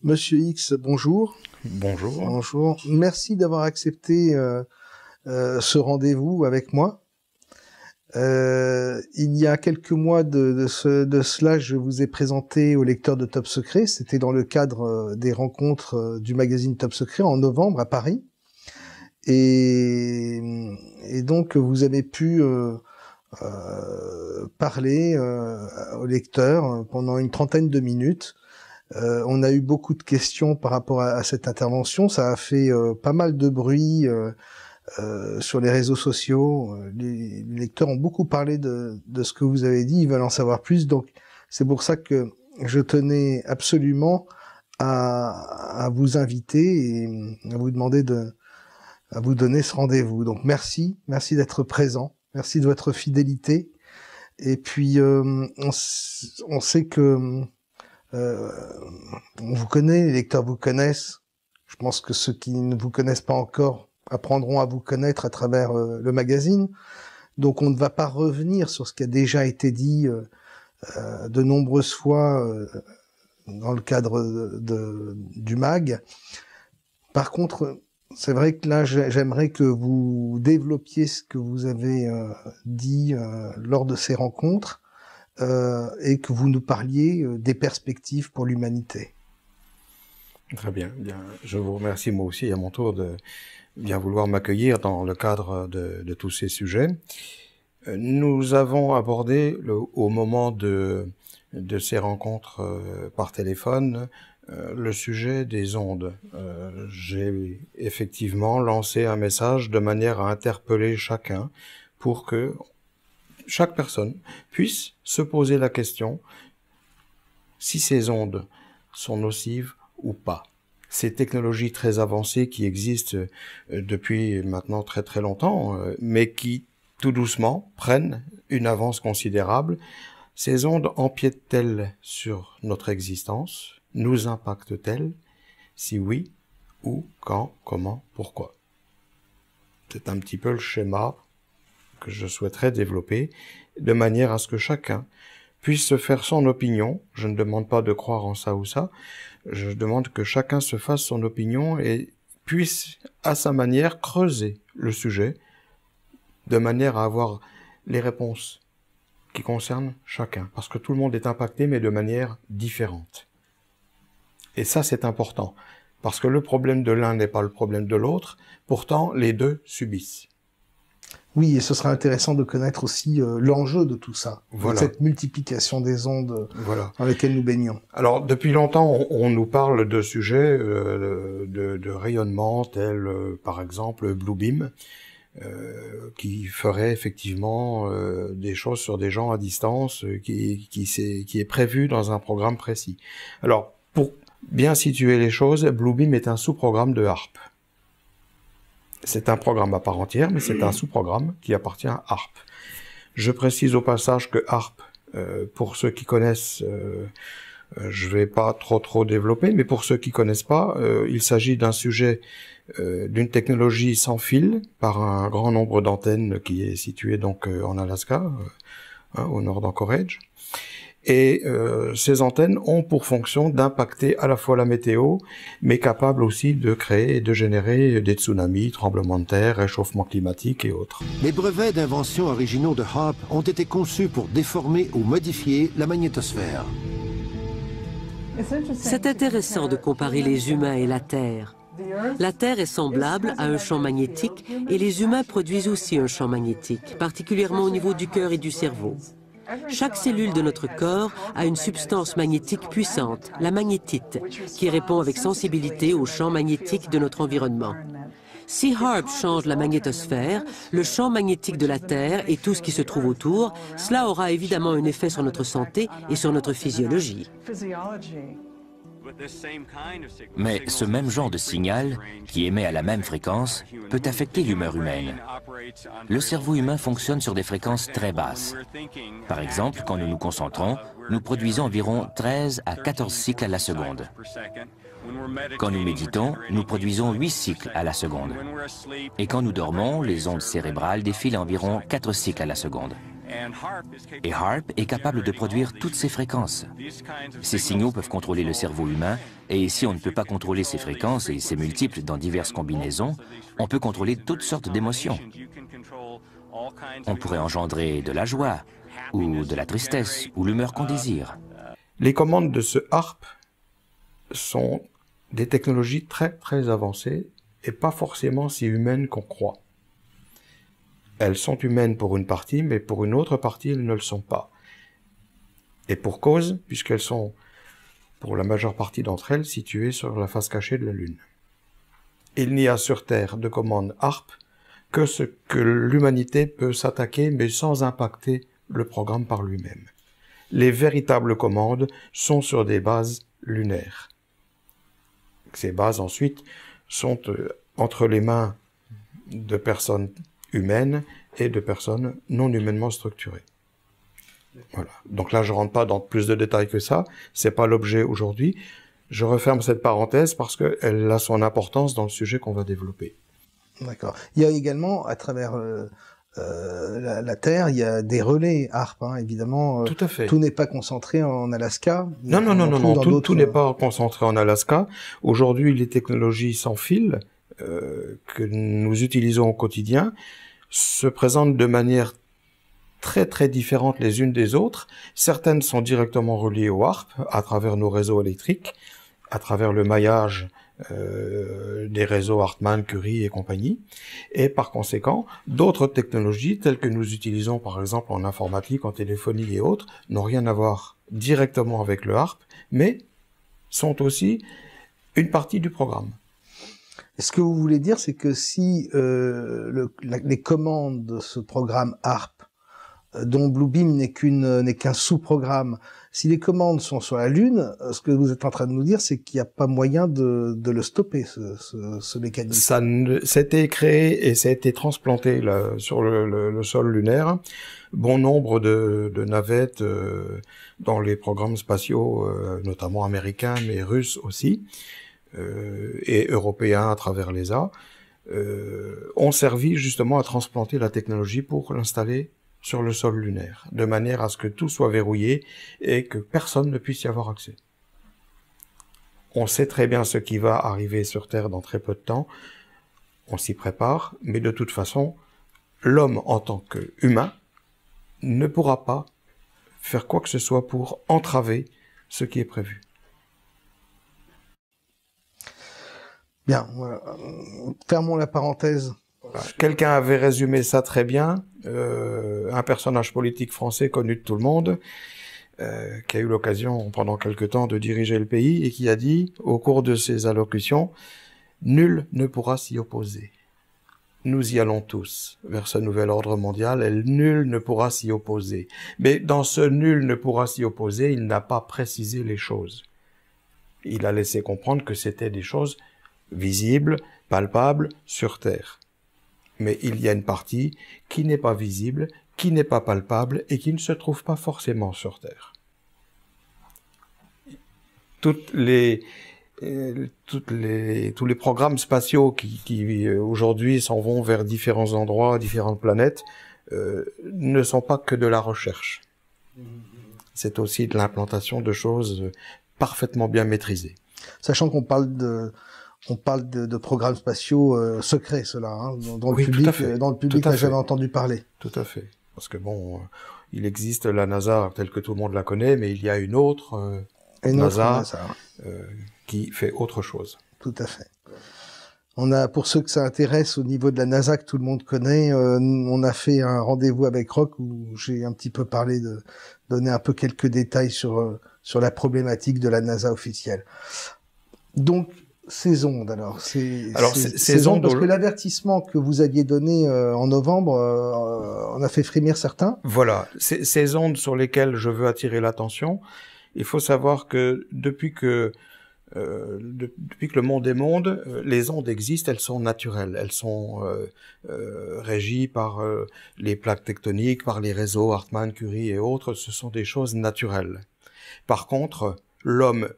Monsieur X, bonjour. Bonjour. Bonjour. Merci d'avoir accepté ce rendez-vous avec moi. Il y a quelques mois de cela, je vous ai présenté au lecteur de Top Secret. C'était dans le cadre des rencontres du magazine Top Secret en novembre à Paris. Et donc, vous avez pu parler au lecteur pendant une trentaine de minutes. On a eu beaucoup de questions par rapport à cette intervention. Ça a fait pas mal de bruit sur les réseaux sociaux. Les lecteurs ont beaucoup parlé de ce que vous avez dit. Ils veulent en savoir plus. Donc, c'est pour ça que je tenais absolument à vous inviter et à vous demander à vous donner ce rendez-vous. Donc, merci d'être présent. Merci de votre fidélité. Et puis, on sait que on vous connaît, les lecteurs vous connaissent. Je pense que ceux qui ne vous connaissent pas encore apprendront à vous connaître à travers le magazine. Donc on ne va pas revenir sur ce qui a déjà été dit de nombreuses fois dans le cadre du mag. Par contre, c'est vrai que là, j'aimerais que vous développiez ce que vous avez dit lors de ces rencontres. Et que vous nous parliez des perspectives pour l'humanité. Très bien. Je vous remercie moi aussi à mon tour de bien vouloir m'accueillir dans le cadre de tous ces sujets. Nous avons abordé au moment de ces rencontres par téléphone le sujet des ondes. J'ai effectivement lancé un message de manière à interpeller chacun pour que chaque personne puisse se poser la question si ces ondes sont nocives ou pas. Ces technologies très avancées qui existent depuis maintenant très très longtemps, mais qui tout doucement prennent une avance considérable, ces ondes empiètent-elles sur notre existence? Nous impactent-elles? Si oui, où, quand, comment, pourquoi? C'est un petit peu le schéma que je souhaiterais développer, de manière à ce que chacun puisse se faire son opinion. Je ne demande pas de croire en ça ou ça, je demande que chacun se fasse son opinion et puisse, à sa manière, creuser le sujet, de manière à avoir les réponses qui concernent chacun, parce que tout le monde est impacté, mais de manière différente. Et ça, c'est important, parce que le problème de l'un n'est pas le problème de l'autre, pourtant les deux subissent. Oui, et ce sera intéressant de connaître aussi l'enjeu de tout ça, voilà. De cette multiplication des ondes dans lesquelles nous baignons. Alors, depuis longtemps, on nous parle de sujets de rayonnement, tels par exemple Bluebeam, qui ferait effectivement des choses sur des gens à distance, qui est prévu dans un programme précis. Alors, pour bien situer les choses, Bluebeam est un sous-programme de HAARP. C'est un programme à part entière, mais c'est un sous-programme qui appartient à HAARP. Je précise au passage que HAARP, pour ceux qui connaissent, je vais pas trop développer, mais pour ceux qui connaissent pas, il s'agit d'un sujet, d'une technologie sans fil, par un grand nombre d'antennes qui est situé donc en Alaska, au nord d'Anchorage. Et ces antennes ont pour fonction d'impacter à la fois la météo, mais capables aussi de créer et de générer des tsunamis, tremblements de terre, réchauffement climatique et autres. Les brevets d'invention originaux de HAARP ont été conçus pour déformer ou modifier la magnétosphère. C'est intéressant de comparer les humains et la Terre. La Terre est semblable à un champ magnétique et les humains produisent aussi un champ magnétique, particulièrement au niveau du cœur et du cerveau. Chaque cellule de notre corps a une substance magnétique puissante, la magnétite, qui répond avec sensibilité au champ magnétique de notre environnement. Si HAARP change la magnétosphère, le champ magnétique de la Terre et tout ce qui se trouve autour, cela aura évidemment un effet sur notre santé et sur notre physiologie. Mais ce même genre de signal, qui émet à la même fréquence, peut affecter l'humeur humaine. Le cerveau humain fonctionne sur des fréquences très basses. Par exemple, quand nous nous concentrons, nous produisons environ 13 à 14 cycles à la seconde. Quand nous méditons, nous produisons 8 cycles à la seconde. Et quand nous dormons, les ondes cérébrales défilent à environ 4 cycles à la seconde. Et HAARP est capable de produire toutes ces fréquences. Ces signaux peuvent contrôler le cerveau humain, et si on ne peut pas contrôler ces fréquences et ces multiples dans diverses combinaisons, on peut contrôler toutes sortes d'émotions. On pourrait engendrer de la joie, ou de la tristesse, ou l'humeur qu'on désire. Les commandes de ce HAARP sont des technologies très très avancées et pas forcément si humaines qu'on croit. Elles sont humaines pour une partie, mais pour une autre partie, elles ne le sont pas. Et pour cause, puisqu'elles sont, pour la majeure partie d'entre elles, situées sur la face cachée de la Lune. Il n'y a sur Terre de commande HAARP que ce que l'humanité peut s'attaquer, mais sans impacter le programme par lui-même. Les véritables commandes sont sur des bases lunaires. Ces bases, ensuite, sont entre les mains de personnes humaines et de personnes non humainement structurées. Voilà. Donc là, je ne rentre pas dans plus de détails que ça. C'est pas l'objet aujourd'hui. Je referme cette parenthèse parce qu'elle a son importance dans le sujet qu'on va développer. D'accord. Il y a également, à travers la Terre, il y a des relais HAARP, hein, évidemment. Tout à fait. Tout n'est pas concentré en Alaska. Non, tout n'est pas concentré en Alaska. Aujourd'hui, les technologies sans fil que nous utilisons au quotidien se présentent de manière très très différentes les unes des autres. Certaines sont directement reliées au HAARP à travers nos réseaux électriques, à travers le maillage des réseaux Hartmann, Curie et compagnie. Et par conséquent, d'autres technologies telles que nous utilisons par exemple en informatique, en téléphonie et autres, n'ont rien à voir directement avec le HAARP, mais sont aussi une partie du programme. Et ce que vous voulez dire, c'est que si les commandes de ce programme HAARP, dont Bluebeam n'est qu'un sous-programme, si les commandes sont sur la Lune, ce que vous êtes en train de nous dire, c'est qu'il n'y a pas moyen de le stopper, ce mécanisme. C'était créé et ça a été transplanté là, sur le sol lunaire. Bon nombre de navettes dans les programmes spatiaux, notamment américains, mais russes aussi, et européens à travers l'ESA, ont servi justement à transplanter la technologie pour l'installer sur le sol lunaire, de manière à ce que tout soit verrouillé et que personne ne puisse y avoir accès. On sait très bien ce qui va arriver sur Terre dans très peu de temps, on s'y prépare, mais de toute façon, l'homme en tant qu'humain ne pourra pas faire quoi que ce soit pour entraver ce qui est prévu. Bien, voilà. Fermons la parenthèse. Quelqu'un avait résumé ça très bien, un personnage politique français connu de tout le monde, qui a eu l'occasion pendant quelque temps de diriger le pays et qui a dit, au cours de ses allocutions, « Nul ne pourra s'y opposer. Nous y allons tous vers ce nouvel ordre mondial et nul ne pourra s'y opposer. » Mais dans ce « nul ne pourra s'y opposer », il n'a pas précisé les choses. Il a laissé comprendre que c'était des choses visibles, palpables, sur Terre. Mais il y a une partie qui n'est pas visible, qui n'est pas palpable et qui ne se trouve pas forcément sur Terre. Tous les programmes spatiaux qui aujourd'hui s'en vont vers différents endroits, différentes planètes, ne sont pas que de la recherche. C'est aussi de l'implantation de choses parfaitement bien maîtrisées. Sachant qu'on parle de programmes spatiaux secrets, ceux-là, hein, dont oui, le public n'a jamais entendu parler. Tout à fait. Parce que bon, il existe la NASA telle que tout le monde la connaît, mais il y a une autre NASA qui fait autre chose. Tout à fait. On a, pour ceux que ça intéresse, au niveau de la NASA que tout le monde connaît, on a fait un rendez-vous avec Roch où j'ai un petit peu parlé donner un peu quelques détails sur la problématique de la NASA officielle. Donc, ces ondes, alors, ces ondes, parce que l'avertissement que vous aviez donné en novembre en a fait frémir certains. Voilà, ces ondes sur lesquelles je veux attirer l'attention, il faut savoir que depuis que le monde est monde, les ondes existent, elles sont naturelles, elles sont régies par les plaques tectoniques, par les réseaux Hartmann, Curie et autres, ce sont des choses naturelles. Par contre, l'homme,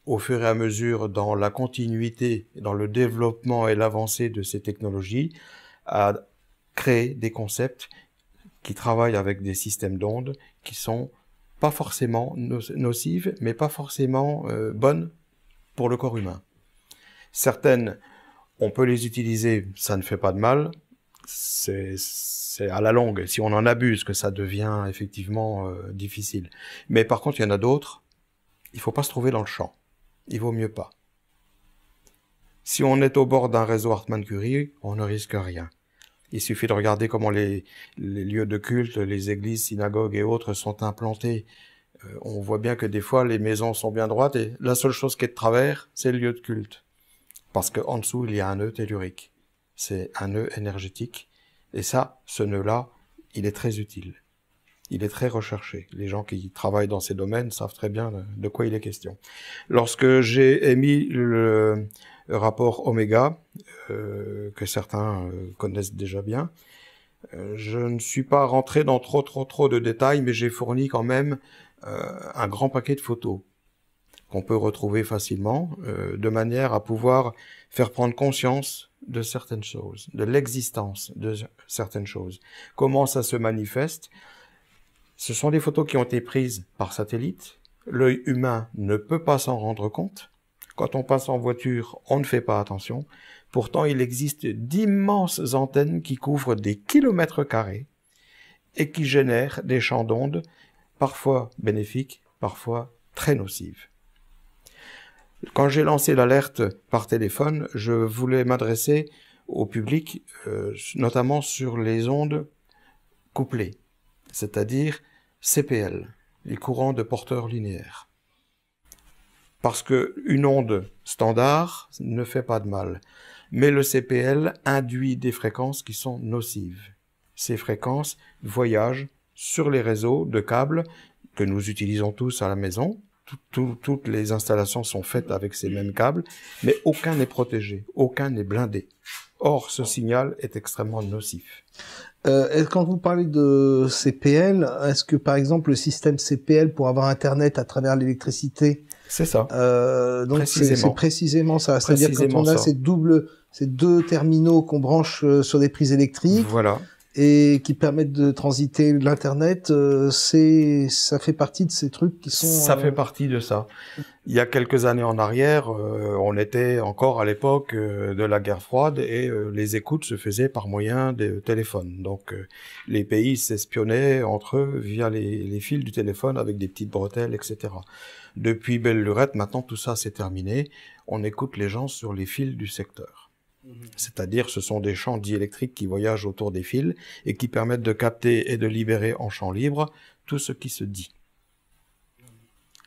au fur et à mesure, dans la continuité, dans le développement et l'avancée de ces technologies, a créé des concepts qui travaillent avec des systèmes d'ondes qui sont pas forcément nocives, mais pas forcément bonnes pour le corps humain. Certaines, on peut les utiliser, ça ne fait pas de mal. C'est à la longue, si on en abuse, que ça devient effectivement difficile. Mais par contre, il y en a d'autres, il ne faut pas se trouver dans le champ. Il vaut mieux pas. Si on est au bord d'un réseau Hartmann-Curie, on ne risque rien. Il suffit de regarder comment les lieux de culte, les églises, synagogues et autres sont implantés. On voit bien que des fois, les maisons sont bien droites et la seule chose qui est de travers, c'est le lieu de culte. Parce qu'en dessous, il y a un nœud tellurique. C'est un nœud énergétique. Et ça, ce nœud-là, il est très utile. Il est très recherché. Les gens qui travaillent dans ces domaines savent très bien de quoi il est question. Lorsque j'ai émis le rapport Oméga, que certains connaissent déjà bien, je ne suis pas rentré dans trop de détails, mais j'ai fourni quand même un grand paquet de photos qu'on peut retrouver facilement, de manière à pouvoir faire prendre conscience de certaines choses, de l'existence de certaines choses. Comment ça se manifeste? Ce sont des photos qui ont été prises par satellite. L'œil humain ne peut pas s'en rendre compte. Quand on passe en voiture, on ne fait pas attention. Pourtant, il existe d'immenses antennes qui couvrent des kilomètres carrés et qui génèrent des champs d'ondes, parfois bénéfiques, parfois très nocives. Quand j'ai lancé l'alerte par téléphone, je voulais m'adresser au public, notamment sur les ondes couplées, c'est-à-dire CPL, les courants de porteurs linéaires. Parce qu'une onde standard ne fait pas de mal, mais le CPL induit des fréquences qui sont nocives. Ces fréquences voyagent sur les réseaux de câbles que nous utilisons tous à la maison. Toutes les installations sont faites avec ces mêmes câbles, mais aucun n'est protégé, aucun n'est blindé. Or, ce signal est extrêmement nocif. Quand vous parlez de CPL, est-ce que par exemple le système CPL pour avoir Internet à travers l'électricité, c'est ça. Donc c'est précisément ça. C'est-à-dire quand on a ces deux terminaux qu'on branche sur des prises électriques, voilà, et qui permettent de transiter l'internet, ça fait partie de ces trucs qui sont. Ça fait partie de ça. Il y a quelques années en arrière, on était encore à l'époque de la guerre froide et les écoutes se faisaient par moyen des téléphones. Donc les pays s'espionnaient entre eux via les fils du téléphone avec des petites bretelles, etc. Depuis belle lurette, maintenant tout ça c'est terminé. On écoute les gens sur les fils du secteur. C'est-à-dire ce sont des champs diélectriques qui voyagent autour des fils et qui permettent de capter et de libérer en champ libre tout ce qui se dit.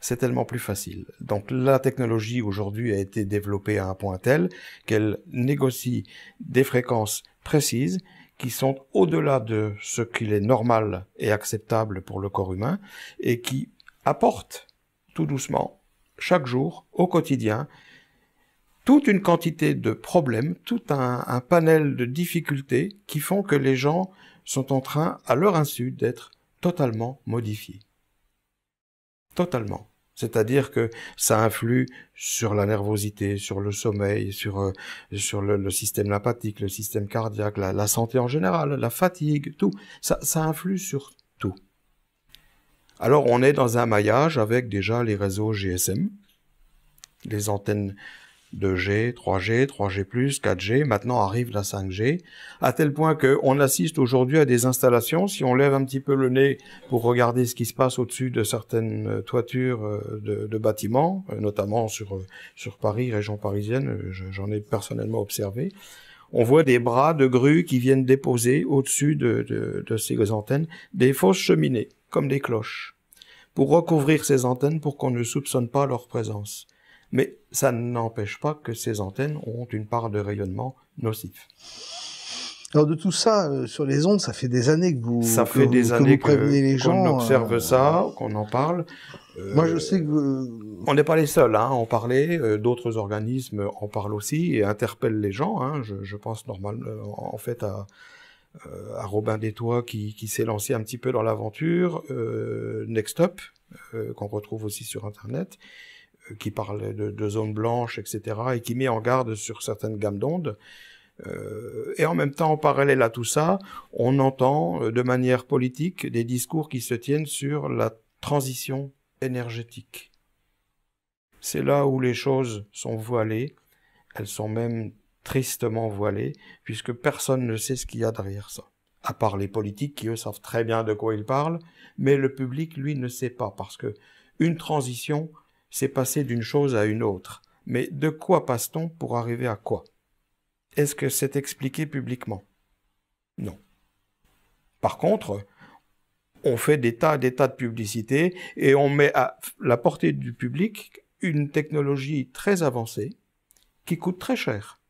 C'est tellement plus facile. Donc la technologie aujourd'hui a été développée à un point tel qu'elle négocie des fréquences précises qui sont au-delà de ce qu'il est normal et acceptable pour le corps humain et qui apportent tout doucement, chaque jour, au quotidien, toute une quantité de problèmes, tout un panel de difficultés qui font que les gens sont en train, à leur insu, d'être totalement modifiés. Totalement. C'est-à-dire que ça influe sur la nervosité, sur le sommeil, sur le système lymphatique, le système cardiaque, la santé en général, la fatigue, tout. Ça influe sur tout. Alors on est dans un maillage avec déjà les réseaux GSM, les antennes 2G, 3G, 3G+, 4G, maintenant arrive la 5G, à tel point qu'on assiste aujourd'hui à des installations, si on lève un petit peu le nez pour regarder ce qui se passe au-dessus de certaines toitures de bâtiments, notamment sur Paris, région parisienne, j'en ai personnellement observé, on voit des bras de grues qui viennent déposer au-dessus de ces antennes des fausses cheminées, comme des cloches, pour recouvrir ces antennes pour qu'on ne soupçonne pas leur présence. Mais ça n'empêche pas que ces antennes ont une part de rayonnement nocif. Alors de tout ça, sur les ondes, ça fait des années que vous prévenez les gens. Qu'on observe ça, qu'on en parle. Moi, je sais que on n'est pas les seuls à en parler. D'autres organismes en parlent aussi et interpellent les gens. Je pense normalement, en fait, à Robin Détois qui s'est lancé un petit peu dans l'aventure. Nextop, qu'on retrouve aussi sur Internet, qui parle de zones blanches, etc., et qui met en garde sur certaines gammes d'ondes. Et en même temps, en parallèle à tout ça, on entend de manière politique des discours qui se tiennent sur la transition énergétique. C'est là où les choses sont voilées, elles sont même tristement voilées, puisque personne ne sait ce qu'il y a derrière ça. À part les politiques qui, eux, savent très bien de quoi ils parlent, mais le public, lui, ne sait pas, parce que une transition, c'est passer d'une chose à une autre. Mais de quoi passe-t-on pour arriver à quoi? Est-ce que c'est expliqué publiquement? Non. Par contre, on fait des tas de publicités et on met à la portée du public une technologie très avancée qui coûte très cher,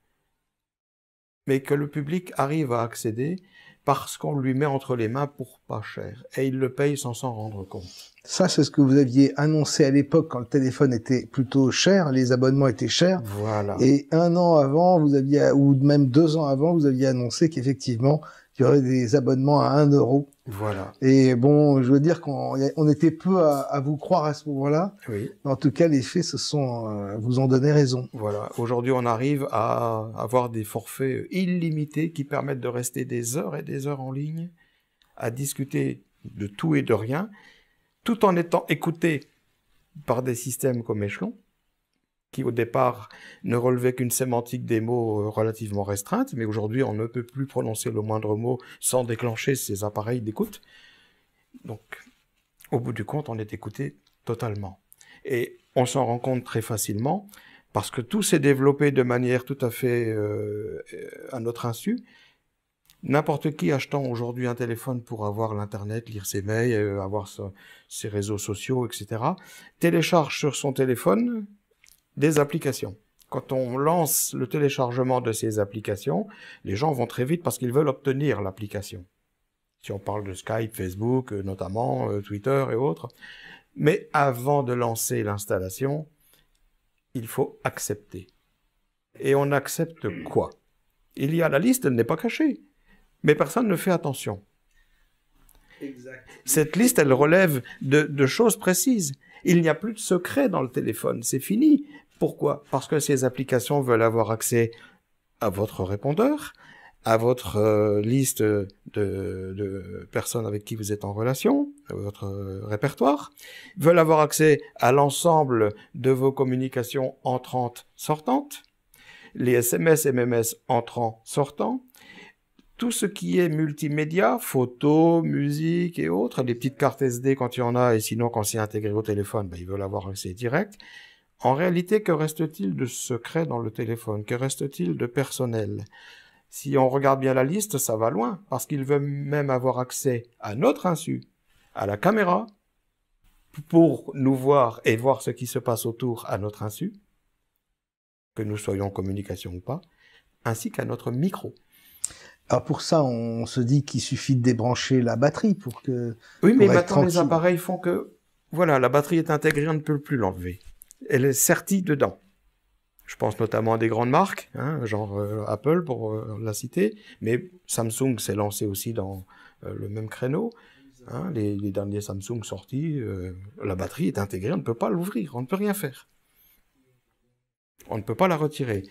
mais que le public arrive à accéder parce qu'on lui met entre les mains pour pas cher. Et il le paye sans s'en rendre compte. Ça, c'est ce que vous aviez annoncé à l'époque quand le téléphone était plutôt cher, les abonnements étaient chers. Voilà. Et 1 an avant, vous aviez, ou même 2 ans avant, vous aviez annoncé qu'effectivement, il y aurait des abonnements à 1 euro. Voilà. Et bon, je veux dire qu'on était peu à vous croire à ce moment-là. Oui. Mais en tout cas, les faits vous ont donné raison. Voilà. Aujourd'hui, on arrive à avoir des forfaits illimités qui permettent de rester des heures et des heures en ligne, à discuter de tout et de rien, tout en étant écouté par des systèmes comme Échelon, qui au départ ne relevaient qu'une sémantique des mots relativement restreinte, mais aujourd'hui on ne peut plus prononcer le moindre mot sans déclencher ces appareils d'écoute. Donc, au bout du compte, on est écouté totalement. Et on s'en rend compte très facilement, parce que tout s'est développé de manière tout à fait à notre insu. N'importe qui achetant aujourd'hui un téléphone pour avoir l'Internet, lire ses mails, avoir ses réseaux sociaux, etc., télécharge sur son téléphone des applications. Quand on lance le téléchargement de ces applications, les gens vont très vite parce qu'ils veulent obtenir l'application. Si on parle de Skype, Facebook, notamment, Twitter et autres. Mais avant de lancer l'installation, il faut accepter. Et on accepte quoi? Il y a la liste, elle n'est pas cachée. Mais personne ne fait attention. Exact. Cette liste, elle relève de choses précises. Il n'y a plus de secret dans le téléphone, c'est fini. Pourquoi? Parce que ces applications veulent avoir accès à votre répondeur, à votre liste de personnes avec qui vous êtes en relation, à votre répertoire, veulent avoir accès à l'ensemble de vos communications entrantes, sortantes, les SMS, MMS entrants, sortants, tout ce qui est multimédia, photos, musique et autres, les petites cartes SD quand il y en a, et sinon quand c'est intégré au téléphone, ils veulent avoir accès direct. En réalité, que reste-t-il de secret dans le téléphone? Que reste-t-il de personnel? Si on regarde bien la liste, ça va loin, parce qu'ils veulent même avoir accès à notre insu, à la caméra, pour nous voir et voir ce qui se passe autour à notre insu, que nous soyons en communication ou pas, ainsi qu'à notre micro. Alors pour ça, on se dit qu'il suffit de débrancher la batterie pour que... Oui, mais pour être maintenant les tranquille. appareils font que, voilà, la batterie est intégrée, on ne peut plus l'enlever. Elle est sertie dedans. Je pense notamment à des grandes marques, genre Apple pour la citer, mais Samsung s'est lancé aussi dans le même créneau. Les derniers Samsung sortis, la batterie est intégrée, on ne peut pas l'ouvrir, on ne peut rien faire. On ne peut pas la retirer.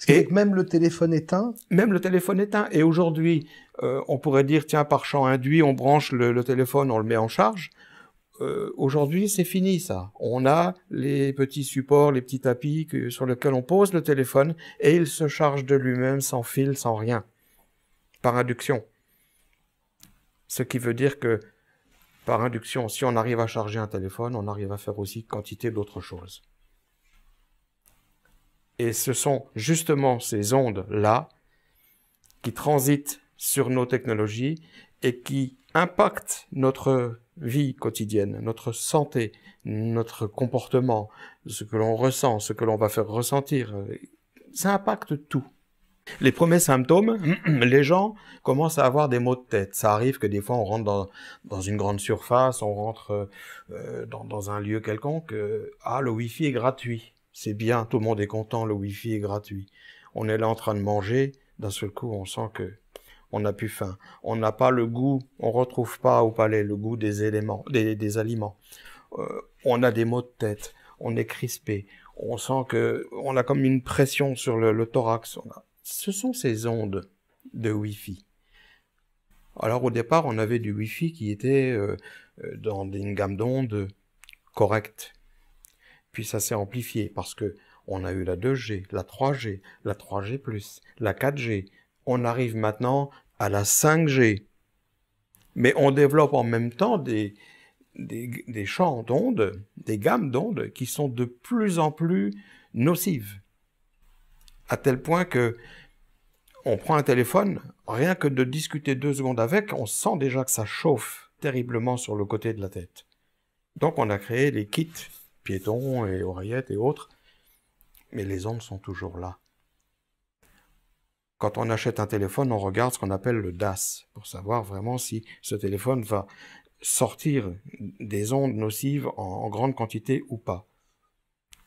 Et même le téléphone éteint? Même le téléphone éteint. Et aujourd'hui, on pourrait dire, tiens, par champ induit, on branche le téléphone, on le met en charge. Aujourd'hui, c'est fini ça. On a les petits supports, les petits tapis sur lesquels on pose le téléphone et il se charge de lui-même sans fil, sans rien. Par induction. Ce qui veut dire que, par induction, si on arrive à charger un téléphone, on arrive à faire aussi quantité d'autres choses. Et ce sont justement ces ondes-là qui transitent sur nos technologies et qui impactent notre vie quotidienne, notre santé, notre comportement, ce que l'on ressent, ce que l'on va faire ressentir. Ça impacte tout. Les premiers symptômes, les gens commencent à avoir des maux de tête. Ça arrive que des fois on rentre dans une grande surface, on rentre dans un lieu quelconque. Le Wi-Fi est gratuit. C'est bien, tout le monde est content, le Wi-Fi est gratuit. On est là en train de manger, d'un seul coup on sent que on n'a plus faim. On n'a pas le goût, on retrouve pas au palais le goût des éléments, des aliments. On a des maux de tête, on est crispé, on sent que on a comme une pression sur le thorax. ce sont ces ondes de Wi-Fi. Alors au départ, on avait du Wi-Fi qui était dans une gamme d'ondes correcte. Puis ça s'est amplifié parce que on a eu la 2G, la 3G, la 3G+, la 4G. On arrive maintenant à la 5G. Mais on développe en même temps des champs d'ondes, des gammes d'ondes qui sont de plus en plus nocives. À tel point que on prend un téléphone, rien que de discuter 2 secondes avec, on sent déjà que ça chauffe terriblement sur le côté de la tête. Donc on a créé les kits piétons et oreillettes et autres, mais les ondes sont toujours là. Quand on achète un téléphone, on regarde ce qu'on appelle le DAS, pour savoir vraiment si ce téléphone va sortir des ondes nocives en grande quantité ou pas.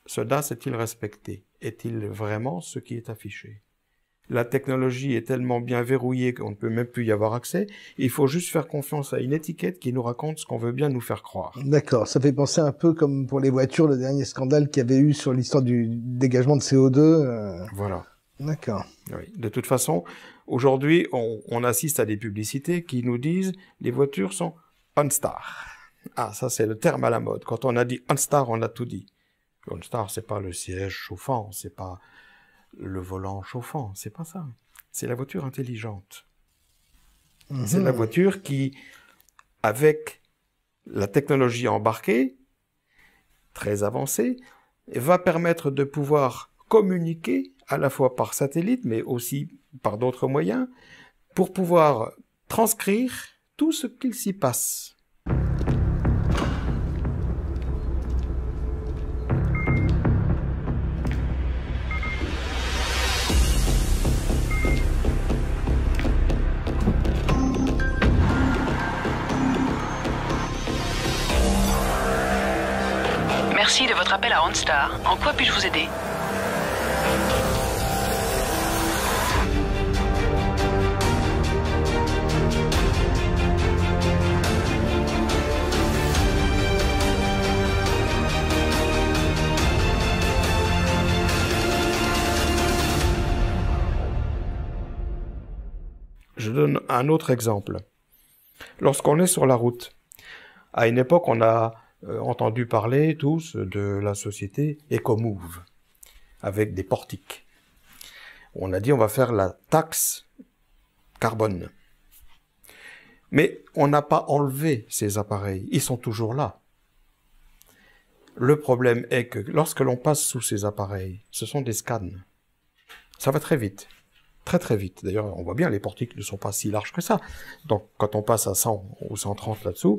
Ce DAS est-il respecté? Est-il vraiment ce qui est affiché? La technologie est tellement bien verrouillée qu'on ne peut même plus y avoir accès. Il faut juste faire confiance à une étiquette qui nous raconte ce qu'on veut bien nous faire croire. D'accord, ça fait penser un peu comme pour les voitures, le dernier scandale qu'il y avait eu sur l'histoire du dégagement de CO2. Voilà. D'accord. Oui. De toute façon, aujourd'hui, on assiste à des publicités qui nous disent les voitures sont OnStar. Ah, ça c'est le terme à la mode. Quand on a dit OnStar, on a tout dit. OnStar, c'est pas le siège chauffant, c'est pas le volant chauffant, c'est pas ça. C'est la voiture intelligente. C'est la voiture qui, avec la technologie embarquée, très avancée, va permettre de pouvoir communiquer à la fois par satellite, mais aussi par d'autres moyens, pour pouvoir transcrire tout ce qu'il s'y passe. Merci de votre appel à OnStar. En quoi puis-je vous aider? Je donne un autre exemple. Lorsqu'on est sur la route, à une époque, on a entendu parler tous de la société Ecomove, avec des portiques. On a dit on va faire la taxe carbone. Mais on n'a pas enlevé ces appareils, ils sont toujours là. Le problème est que lorsque l'on passe sous ces appareils, ce sont des scans. Ça va très vite. Très très vite. D'ailleurs, on voit bien, les portiques ne sont pas si larges que ça. Donc, quand on passe à 100 ou 130 là-dessous,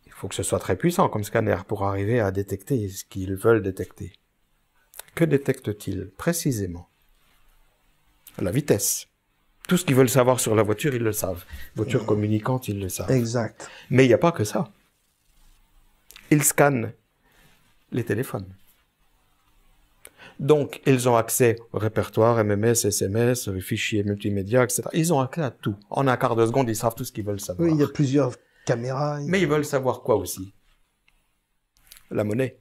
il faut que ce soit très puissant comme scanner pour arriver à détecter ce qu'ils veulent détecter. Que détectent-ils précisément? La vitesse. Tout ce qu'ils veulent savoir sur la voiture, ils le savent. Voiture communicante, ils le savent. Exact. Mais il n'y a pas que ça. Ils scannent les téléphones. Donc, ils ont accès au répertoire, MMS, SMS, fichiers multimédia, etc. Ils ont accès à tout. En un quart de seconde, ils savent tout ce qu'ils veulent savoir. Oui, il y a plusieurs caméras. Mais ils veulent savoir quoi aussi? La monnaie.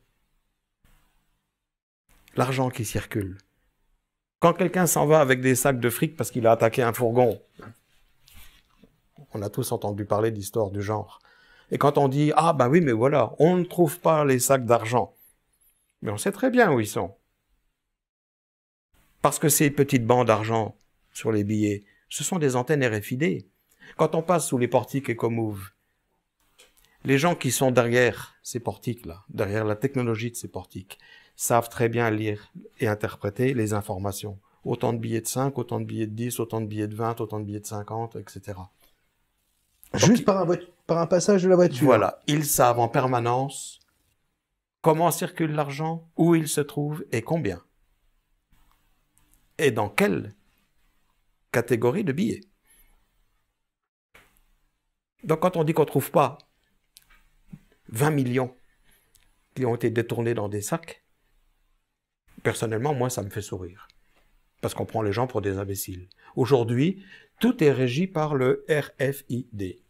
L'argent qui circule. Quand quelqu'un s'en va avec des sacs de fric parce qu'il a attaqué un fourgon, on a tous entendu parler d'histoires du genre. Et quand on dit « Ah, bah oui, mais voilà, on ne trouve pas les sacs d'argent », mais on sait très bien où ils sont. Parce que ces petites bandes d'argent sur les billets, ce sont des antennes RFID. Quand on passe sous les portiques Ecomove, les gens qui sont derrière ces portiques-là, derrière la technologie de ces portiques, savent très bien lire et interpréter les informations. Autant de billets de 5, autant de billets de 10, autant de billets de 20, autant de billets de 50, etc. Juste par un passage de la voiture. Voilà, ils savent en permanence comment circule l'argent, où il se trouve et combien. Et dans quelle catégorie de billets. Donc quand on dit qu'on ne trouve pas 20 millions qui ont été détournés dans des sacs, personnellement, moi, ça me fait sourire. Parce qu'on prend les gens pour des imbéciles. Aujourd'hui, tout est régi par le RFID.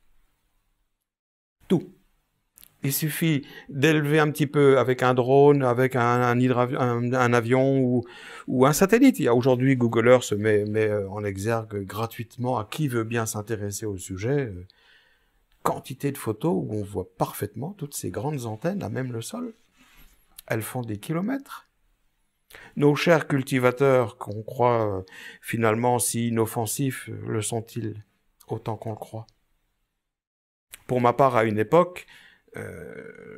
Tout. Il suffit d'élever un petit peu avec un drone, avec un avion ou un satellite. Il y a aujourd'hui, Google Earth se met en exergue gratuitement à qui veut bien s'intéresser au sujet. Quantité de photos où on voit parfaitement toutes ces grandes antennes, à même le sol. Elles font des kilomètres. Nos chers cultivateurs, qu'on croit finalement si inoffensifs, le sont-ils autant qu'on le croit? Pour ma part, à une époque,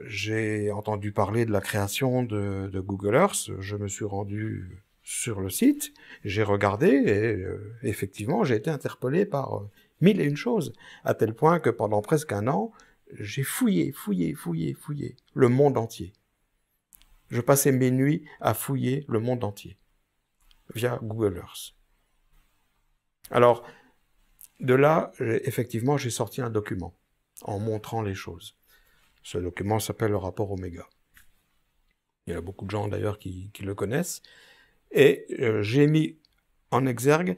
j'ai entendu parler de la création de Google Earth. Je me suis rendu sur le site, j'ai regardé et effectivement, j'ai été interpellé par mille et une choses, à tel point que pendant presque un an, j'ai fouillé le monde entier. Je passais mes nuits à fouiller le monde entier via Google Earth. Alors, de là, effectivement, j'ai sorti un document en montrant les choses. Ce document s'appelle le rapport Oméga. Il y a beaucoup de gens d'ailleurs qui le connaissent. Et j'ai mis en exergue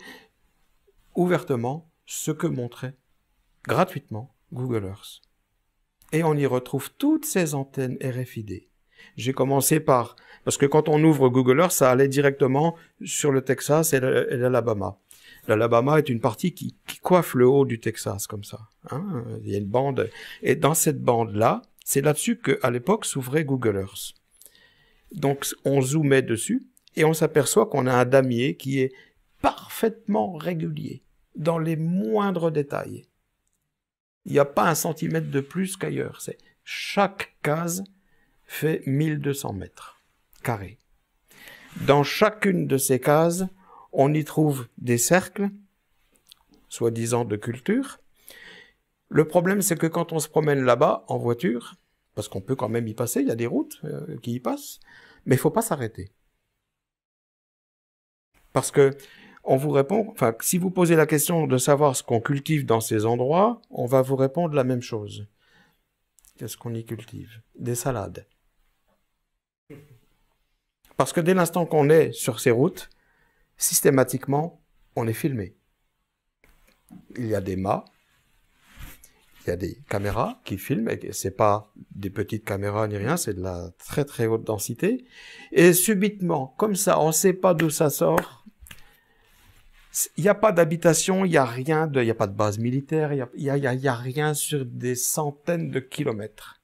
ouvertement ce que montrait gratuitement Google Earth. Et on y retrouve toutes ces antennes RFID. J'ai commencé parce que quand on ouvre Google Earth, ça allait directement sur le Texas et l'Alabama. L'Alabama est une partie qui coiffe le haut du Texas, comme ça. Hein, il y a une bande. Et dans cette bande-là, c'est là-dessus qu'à l'époque s'ouvrait Google Earth. Donc, on zoomait dessus et on s'aperçoit qu'on a un damier qui est parfaitement régulier, dans les moindres détails. Il n'y a pas un centimètre de plus qu'ailleurs. Chaque case fait 1200 mètres carrés. Dans chacune de ces cases, on y trouve des cercles, soi-disant de culture. Le problème, c'est que quand on se promène là-bas, en voiture, parce qu'on peut quand même y passer, il y a des routes qui y passent, mais il ne faut pas s'arrêter. Parce que on vous répond, enfin, si vous posez la question de savoir ce qu'on cultive dans ces endroits, on va vous répondre la même chose. Qu'est-ce qu'on y cultive? Des salades. Parce que dès l'instant qu'on est sur ces routes, systématiquement, on est filmé. Il y a des mâts, il y a des caméras qui filment, et c'est pas des petites caméras ni rien, c'est de la très très haute densité. Et subitement, comme ça, on ne sait pas d'où ça sort. Il n'y a pas d'habitation, il n'y a rien, il n'y a pas de base militaire, il y a rien sur des centaines de kilomètres.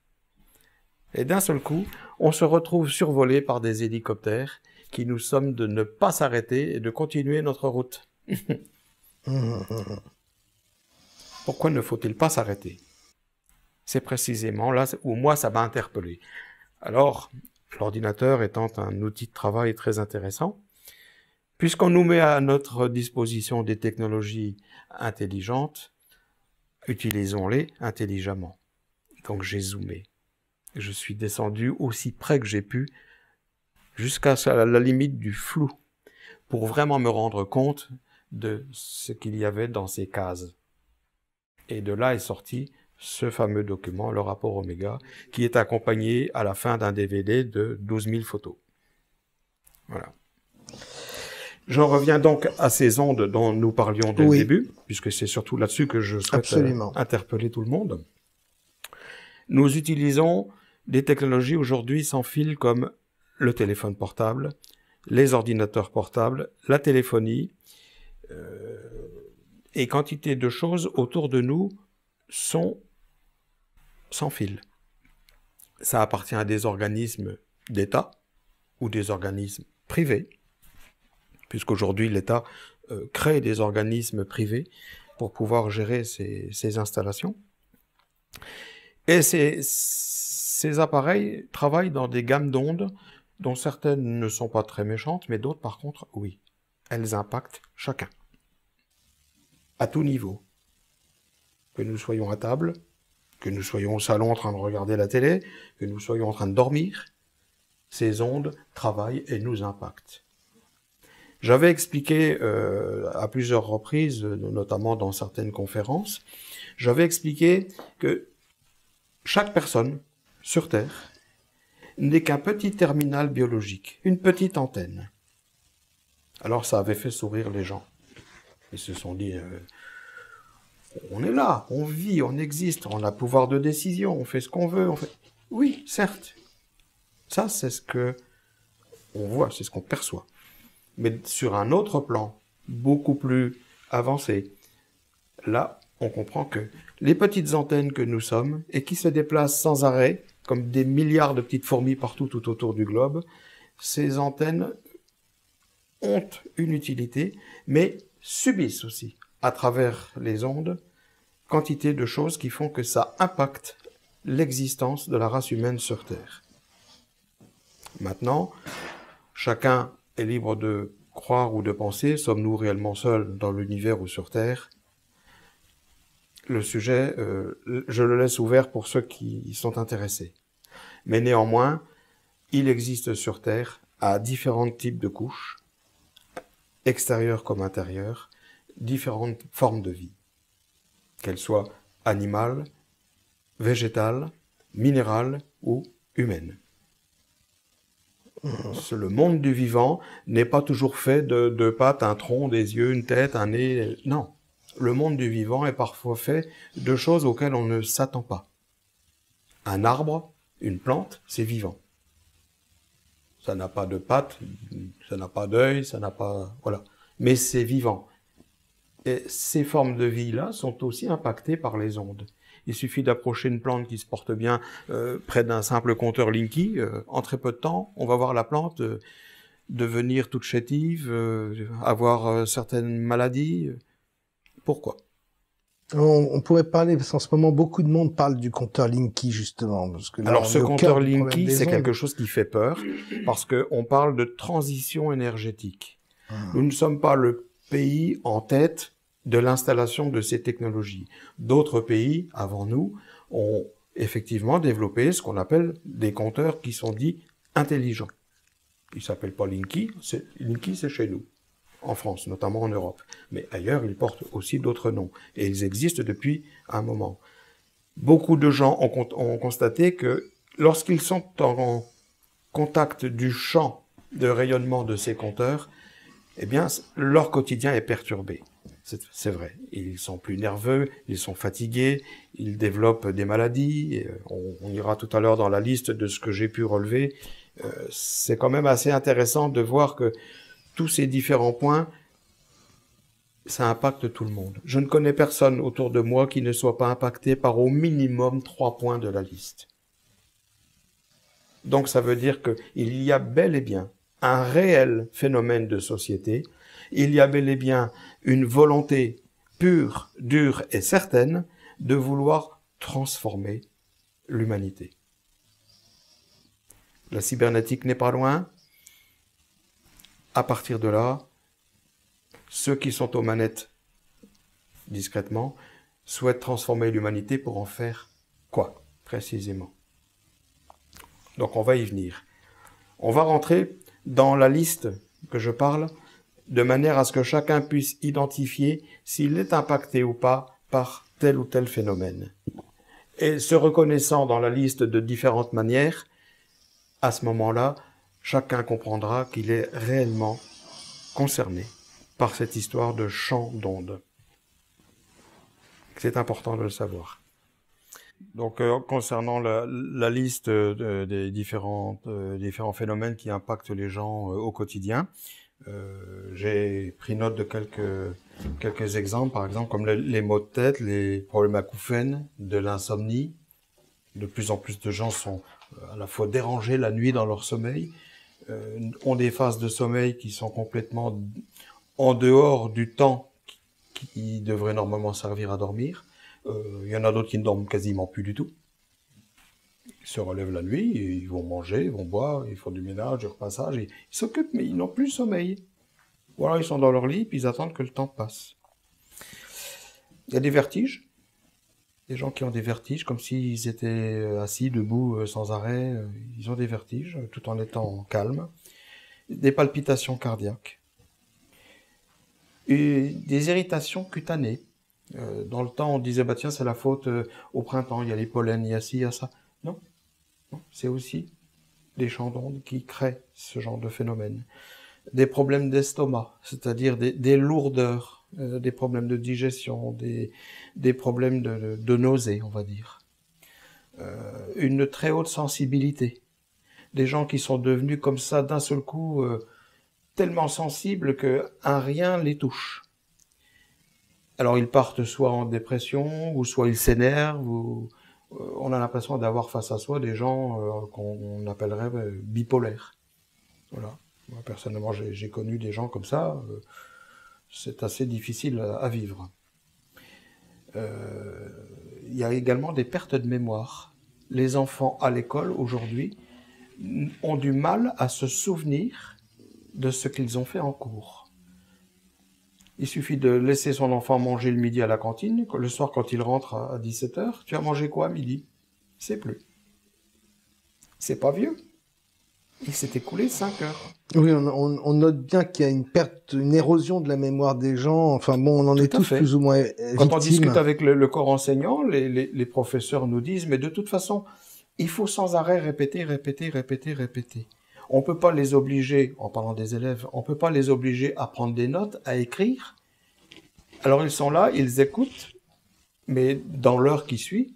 Et d'un seul coup, on se retrouve survolé par des hélicoptères qui nous somment de ne pas s'arrêter et de continuer notre route. Pourquoi ne faut-il pas s'arrêter? C'est précisément là où moi ça m'a interpellé. Alors, l'ordinateur étant un outil de travail très intéressant, puisqu'on nous met à notre disposition des technologies intelligentes, utilisons-les intelligemment. Donc j'ai zoomé. Je suis descendu aussi près que j'ai pu, jusqu'à la limite du flou, pour vraiment me rendre compte de ce qu'il y avait dans ces cases. Et de là est sorti ce fameux document, le rapport Oméga, qui est accompagné à la fin d'un DVD de 12 000 photos. Voilà. J'en reviens donc à ces ondes dont nous parlions dès le début, puisque c'est surtout là-dessus que je souhaite interpeller tout le monde. Nous utilisons des technologies aujourd'hui sans fil comme le téléphone portable, les ordinateurs portables, la téléphonie, et quantité de choses autour de nous sont sans fil. Ça appartient à des organismes d'État ou des organismes privés, puisqu'aujourd'hui l'État crée des organismes privés pour pouvoir gérer ces installations. Et ces appareils travaillent dans des gammes d'ondes dont certaines ne sont pas très méchantes, mais d'autres par contre, oui. Elles impactent chacun. À tout niveau. Que nous soyons à table, que nous soyons au salon en train de regarder la télé, que nous soyons en train de dormir, ces ondes travaillent et nous impactent. J'avais expliqué à plusieurs reprises, notamment dans certaines conférences, j'avais expliqué que chaque personne sur Terre n'est qu'un petit terminal biologique, une petite antenne. Alors ça avait fait sourire les gens. Ils se sont dit, on est là, on vit, on existe, on a pouvoir de décision, on fait ce qu'on veut. Oui, certes. Ça, c'est ce que on voit, c'est ce qu'on perçoit. Mais sur un autre plan, beaucoup plus avancé, là, on comprend que les petites antennes que nous sommes, et qui se déplacent sans arrêt, comme des milliards de petites fourmis partout tout autour du globe, ces antennes ont une utilité, mais subissent aussi, à travers les ondes, quantité de choses qui font que ça impacte l'existence de la race humaine sur Terre. Maintenant, chacun est libre de croire ou de penser, sommes-nous réellement seuls dans l'univers ou sur Terre? Le sujet, je le laisse ouvert pour ceux qui y sont intéressés. Mais néanmoins, il existe sur Terre, à différents types de couches, extérieures comme intérieures, différentes formes de vie, qu'elles soient animales, végétales, minérales ou humaines. Le monde du vivant n'est pas toujours fait de pattes, un tronc, des yeux, une tête, un nez. Non. Le monde du vivant est parfois fait de choses auxquelles on ne s'attend pas. Un arbre, une plante, c'est vivant. Ça n'a pas de pattes, ça n'a pas d'œil, ça n'a pas... Voilà. Mais c'est vivant. Et ces formes de vie-là sont aussi impactées par les ondes. Il suffit d'approcher une plante qui se porte bien près d'un simple compteur Linky. En très peu de temps, on va voir la plante devenir toute chétive, avoir certaines maladies. Pourquoi? On pourrait parler, parce qu'en ce moment, beaucoup de monde parle du compteur Linky, justement. Parce que là, alors, ce compteur Linky, Linky, c'est quelque chose qui fait peur, parce qu'on parle de transition énergétique. Nous ne sommes pas le pays en tête de l'installation de ces technologies. D'autres pays, avant nous, ont effectivement développé ce qu'on appelle des compteurs qui sont dits intelligents. Ils ne s'appellent pas Linky, Linky c'est chez nous, en France, notamment en Europe. Mais ailleurs, ils portent aussi d'autres noms. Et ils existent depuis un moment. Beaucoup de gens ont constaté que lorsqu'ils sont en contact du champ de rayonnement de ces compteurs, eh bien, leur quotidien est perturbé. C'est vrai. Ils sont plus nerveux, ils sont fatigués, ils développent des maladies. Et on ira tout à l'heure dans la liste de ce que j'ai pu relever. C'est quand même assez intéressant de voir que tous ces différents points, ça impacte tout le monde. Je ne connais personne autour de moi qui ne soit pas impacté par au minimum 3 points de la liste. Donc ça veut dire qu'il y a bel et bien un réel phénomène de société, il y a bel et bien une volonté pure, dure et certaine de vouloir transformer l'humanité. La cybernétique n'est pas loin. À partir de là, ceux qui sont aux manettes, discrètement, souhaitent transformer l'humanité pour en faire quoi, précisément? Donc on va y venir. On va rentrer dans la liste que je parle, de manière à ce que chacun puisse identifier s'il est impacté ou pas par tel ou tel phénomène. Et se reconnaissant dans la liste de différentes manières, à ce moment-là, chacun comprendra qu'il est réellement concerné par cette histoire de champ d'ondes. C'est important de le savoir. Donc, concernant la liste des différents phénomènes qui impactent les gens au quotidien, j'ai pris note de quelques exemples, par exemple comme les maux de tête, les problèmes acouphènes, de l'insomnie. De plus en plus de gens sont à la fois dérangés la nuit dans leur sommeil, ont des phases de sommeil qui sont complètement en dehors du temps qui devrait normalement servir à dormir. Il y en a d'autres qui ne dorment quasiment plus du tout. Ils se relèvent la nuit, ils vont manger, ils vont boire, ils font du ménage, du repassage, ils s'occupent, mais ils n'ont plus sommeil. Ou alors ils sont dans leur lit, puis ils attendent que le temps passe. Il y a des vertiges. Des gens qui ont des vertiges, comme s'ils étaient assis, debout, sans arrêt. Ils ont des vertiges, tout en étant calmes. Des palpitations cardiaques. Et des irritations cutanées. Dans le temps, on disait, bah tiens, c'est la faute au printemps, il y a les pollens, il y a ci, il y a ça. Non, c'est aussi des champs d'ondes qui créent ce genre de phénomène. Des problèmes d'estomac, c'est-à-dire des lourdeurs, des problèmes de digestion, des problèmes de nausée, on va dire. une très haute sensibilité. Des gens qui sont devenus comme ça d'un seul coup tellement sensibles qu'un rien les touche. Alors ils partent soit en dépression, ou soit ils s'énervent, ou on a l'impression d'avoir face à soi des gens qu'on appellerait bipolaires. Voilà. Moi, personnellement, j'ai connu des gens comme ça. C'est assez difficile à vivre. Il y a également des pertes de mémoire. Les enfants à l'école, aujourd'hui, ont du mal à se souvenir de ce qu'ils ont fait en cours. Il suffit de laisser son enfant manger le midi à la cantine. Le soir, quand il rentre à 17h, tu as mangé quoi à midi? C'est plus. C'est pas vieux. Il s'est écoulé 5 heures. Oui, on note bien qu'il y a une perte, une érosion de la mémoire des gens. Enfin bon, on en est tous plus ou moins victimes. Quand on discute avec le corps enseignant, les professeurs nous disent, mais de toute façon, il faut sans arrêt répéter. On peut pas les obliger, en parlant des élèves, on peut pas les obliger à prendre des notes, à écrire. Alors ils sont là, ils écoutent, mais dans l'heure qui suit,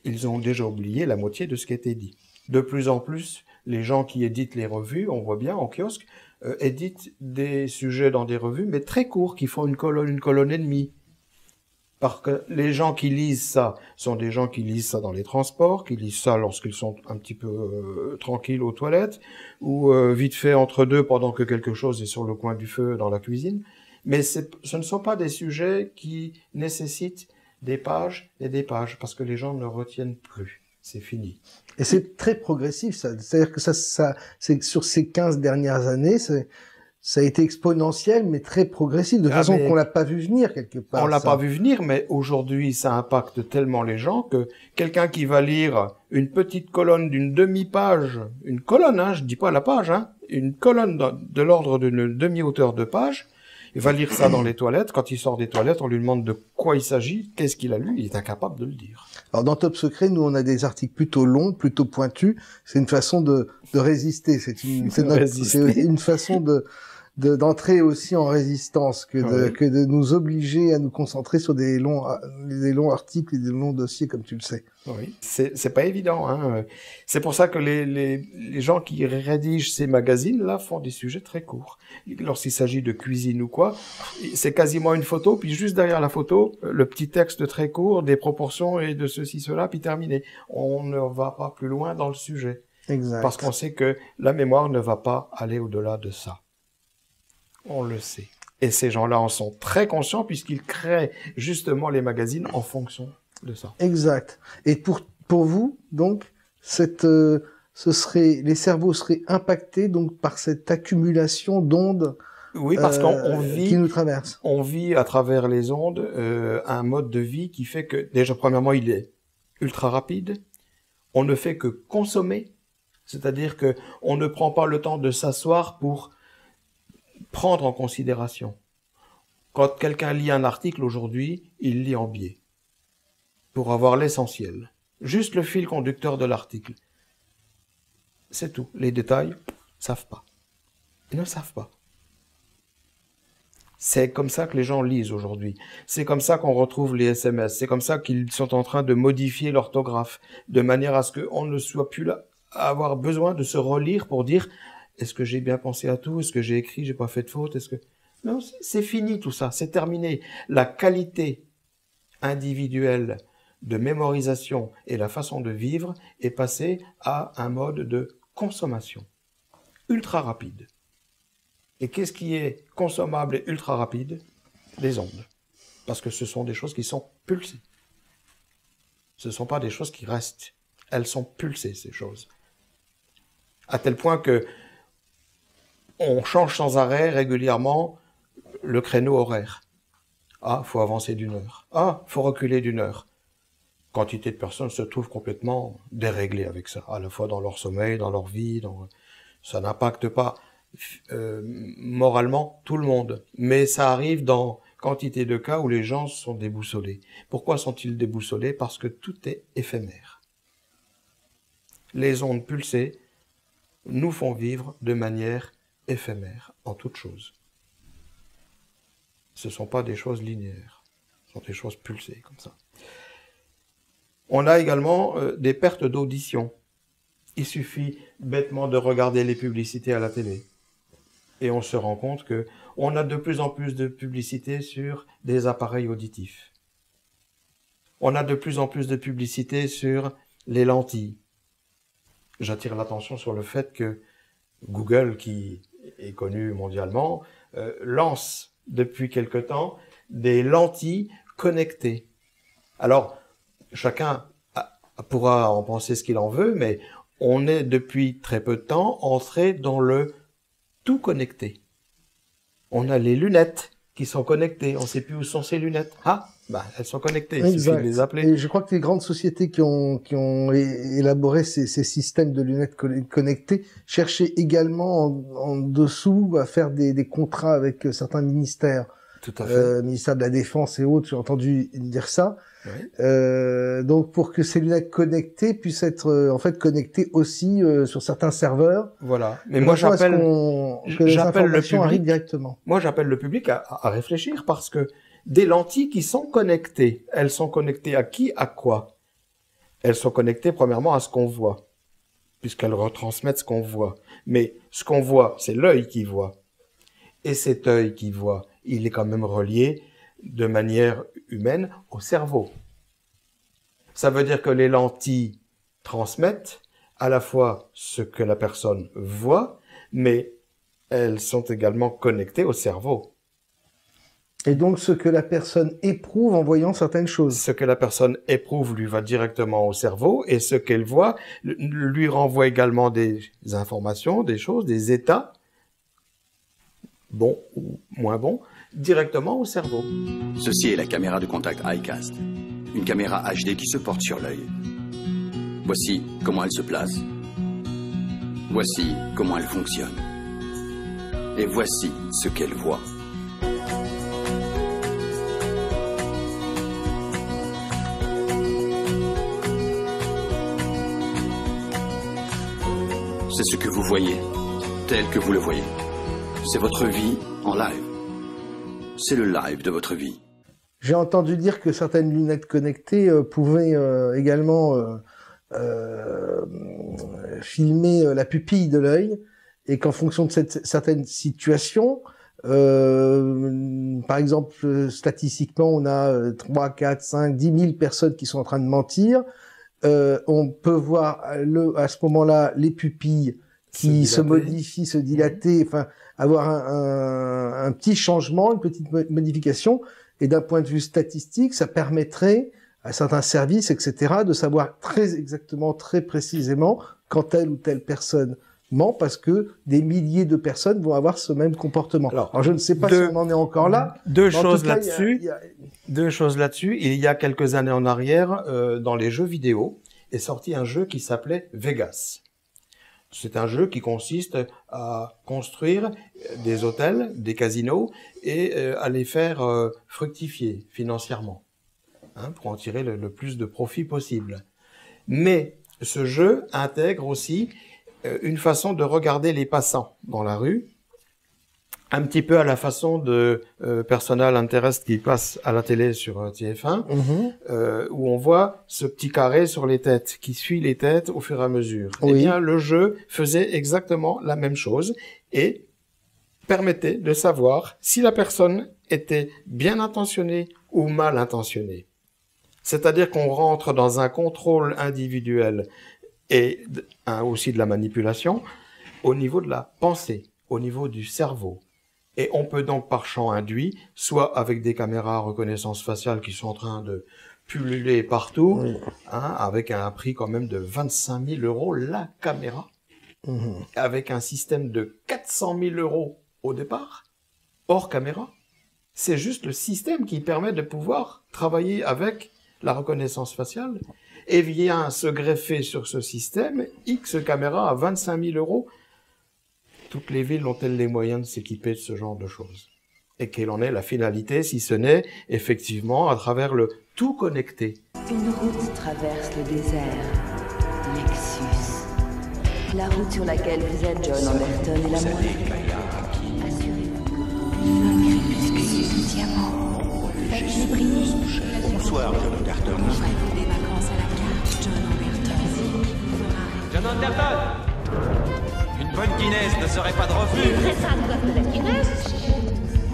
ils ont déjà oublié la moitié de ce qui a été dit. De plus en plus, les gens qui éditent les revues, on voit bien en kiosque, éditent des sujets dans des revues, mais très courts, qui font une colonne et demie. Parce que les gens qui lisent ça sont des gens qui lisent ça dans les transports, qui lisent ça lorsqu'ils sont un petit peu tranquilles aux toilettes, ou vite fait entre deux pendant que quelque chose est sur le coin du feu dans la cuisine. Mais ce ne sont pas des sujets qui nécessitent des pages et des pages, parce que les gens ne retiennent plus. C'est fini. Et c'est très progressif, ça. C'est-à-dire que ça, c'est sur ces 15 dernières années, ça a été exponentiel, mais très progressif, de façon qu'on l'a pas vu venir quelque part. On l'a pas vu venir, mais aujourd'hui, ça impacte tellement les gens que quelqu'un qui va lire une petite colonne d'une demi-page, une colonne, hein, je dis pas la page, hein, une colonne de l'ordre d'une demi-hauteur de page, il va lire ça dans les toilettes. Quand il sort des toilettes, on lui demande de quoi il s'agit, qu'est-ce qu'il a lu, il est incapable de le dire. Alors dans Top Secret, nous on a des articles plutôt longs, plutôt pointus. C'est une façon de résister. C'est une façon d'entrer aussi en résistance que de nous obliger à nous concentrer sur des longs articles et des longs dossiers, comme tu le sais. Oui, c'est pas évident, hein. C'est pour ça que les gens qui rédigent ces magazines-là font des sujets très courts. Lorsqu'il s'agit de cuisine ou quoi, c'est quasiment une photo, puis juste derrière la photo, le petit texte très court, des proportions et de ceci, cela, puis terminé. On ne va pas plus loin dans le sujet. Exact. Parce qu'on sait que la mémoire ne va pas aller au-delà de ça. On le sait. Et ces gens-là en sont très conscients puisqu'ils créent justement les magazines en fonction de ça. Exact. Et pour vous, donc, les cerveaux seraient impactés donc par cette accumulation d'ondes. Oui, parce qu'on vit, qui nous traverse. On vit à travers les ondes un mode de vie qui fait que, déjà, premièrement, il est ultra rapide. On ne fait que consommer, c'est-à-dire que on ne prend pas le temps de s'asseoir pour prendre en considération. Quand quelqu'un lit un article aujourd'hui, il lit en biais pour avoir l'essentiel, juste le fil conducteur de l'article. C'est tout. Les détails, savent pas. Ils ne savent pas. C'est comme ça que les gens lisent aujourd'hui. C'est comme ça qu'on retrouve les SMS. C'est comme ça qu'ils sont en train de modifier l'orthographe, de manière à ce qu'on ne soit plus là à avoir besoin de se relire pour dire est-ce que j'ai bien pensé à tout, est-ce que j'ai écrit, j'ai pas fait de faute, est-ce que... Non, c'est fini tout ça, c'est terminé. La qualité individuelle de mémorisation et la façon de vivre est passée à un mode de consommation ultra rapide. Et qu'est-ce qui est consommable et ultra rapide? Les ondes. Parce que ce sont des choses qui sont pulsées. Ce ne sont pas des choses qui restent. Elles sont pulsées, ces choses. À tel point que on change sans arrêt régulièrement le créneau horaire. Ah, faut avancer d'1 heure. Ah, faut reculer d'1 heure. Quantité de personnes se trouvent complètement déréglées avec ça, à la fois dans leur sommeil, dans leur vie. Ça n'impacte pas moralement tout le monde, mais ça arrive dans quantité de cas où les gens sont déboussolés. Pourquoi sont-ils déboussolés? Parce que tout est éphémère. Les ondes pulsées nous font vivre de manière éphémère en toute chose. Ce ne sont pas des choses linéaires, ce sont des choses pulsées comme ça. On a également des pertes d'audition. Il suffit bêtement de regarder les publicités à la télé. Et on se rend compte que on a de plus en plus de publicités sur des appareils auditifs. On a de plus en plus de publicités sur les lentilles. J'attire l'attention sur le fait que Google, qui est connu mondialement, lance depuis quelque temps des lentilles connectées. Alors, chacun pourra en penser ce qu'il en veut, mais on est depuis très peu de temps entré dans le tout connecté. On a les lunettes qui sont connectées. On ne sait plus où sont ces lunettes. Ah, bah, elles sont connectées. Il suffit de les appeler. Et je crois que les grandes sociétés qui ont élaboré ces systèmes de lunettes connectées cherchaient également en dessous à faire des contrats avec certains ministères. Tout à fait. Ministère de la Défense et autres, j'ai entendu dire ça. Oui. Donc pour que ces lunettes connectées puissent être en fait connectées aussi sur certains serveurs. Voilà. Mais moi j'appelle le public arrivent directement. Moi j'appelle le public à réfléchir parce que des lentilles qui sont connectées, elles sont connectées à qui, à quoi? Elles sont connectées premièrement à ce qu'on voit, puisqu'elles retransmettent ce qu'on voit. Mais ce qu'on voit, c'est l'œil qui voit. Et cet œil qui voit, il est quand même relié de manière humaine au cerveau. Ça veut dire que les lentilles transmettent à la fois ce que la personne voit, mais elles sont également connectées au cerveau. Et donc ce que la personne éprouve en voyant certaines choses. Ce que la personne éprouve lui va directement au cerveau, et ce qu'elle voit lui renvoie également des informations, des choses, des états, bons ou moins bons, directement au cerveau. Ceci est la caméra de contact iCast, une caméra HD qui se porte sur l'œil. Voici comment elle se place. Voici comment elle fonctionne. Et voici ce qu'elle voit. C'est ce que vous voyez, tel que vous le voyez. C'est votre vie en live. C'est le live de votre vie. J'ai entendu dire que certaines lunettes connectées pouvaient également filmer la pupille de l'œil et qu'en fonction de certaines situations, par exemple, statistiquement, on a 3, 4, 5, 10 000 personnes qui sont en train de mentir. On peut voir à ce moment-là les pupilles qui se modifient, se dilater, enfin avoir un petit changement, une petite modification. Et d'un point de vue statistique, ça permettrait à certains services, etc., de savoir très exactement, très précisément quand telle ou telle personne ment, parce que des milliers de personnes vont avoir ce même comportement. Alors je ne sais pas si on en est encore là. Deux choses là-dessus. Il y a quelques années en arrière, dans les jeux vidéo, est sorti un jeu qui s'appelait Vegas. C'est un jeu qui consiste à construire des hôtels, des casinos, et à les faire fructifier financièrement, pour en tirer le plus de profit possible. Mais ce jeu intègre aussi une façon de regarder les passants dans la rue, un petit peu à la façon de Personal Interest qui passe à la télé sur TF1, où on voit ce petit carré sur les têtes, qui suit les têtes au fur et à mesure. Oui. Eh bien, le jeu faisait exactement la même chose et permettait de savoir si la personne était bien intentionnée ou mal intentionnée. C'est-à-dire qu'on rentre dans un contrôle individuel et aussi de la manipulation au niveau de la pensée, au niveau du cerveau. Et on peut donc par champ induit, soit avec des caméras à reconnaissance faciale qui sont en train de pulluler partout, oui. Avec un prix quand même de 25 000 € la caméra, avec un système de 400 000 € au départ, hors caméra. C'est juste le système qui permet de pouvoir travailler avec la reconnaissance faciale, et vient se greffer sur ce système X caméras à 25 000 €. Toutes les villes ont-elles les moyens de s'équiper de ce genre de choses? Et quelle en est la finalité, si ce n'est effectivement à travers le tout connecté? Une route traverse le désert. Lexus. La route sur laquelle vous êtes John Anderton et la moindre. Assurez-vous. Diamant. Faites-les briller. Bonsoir, John Anderton. Offrez-vous des vacances à la carte. John Anderton! Une bonne Guinness ne serait pas de refus! Les vrais fans doivent de la Guinness!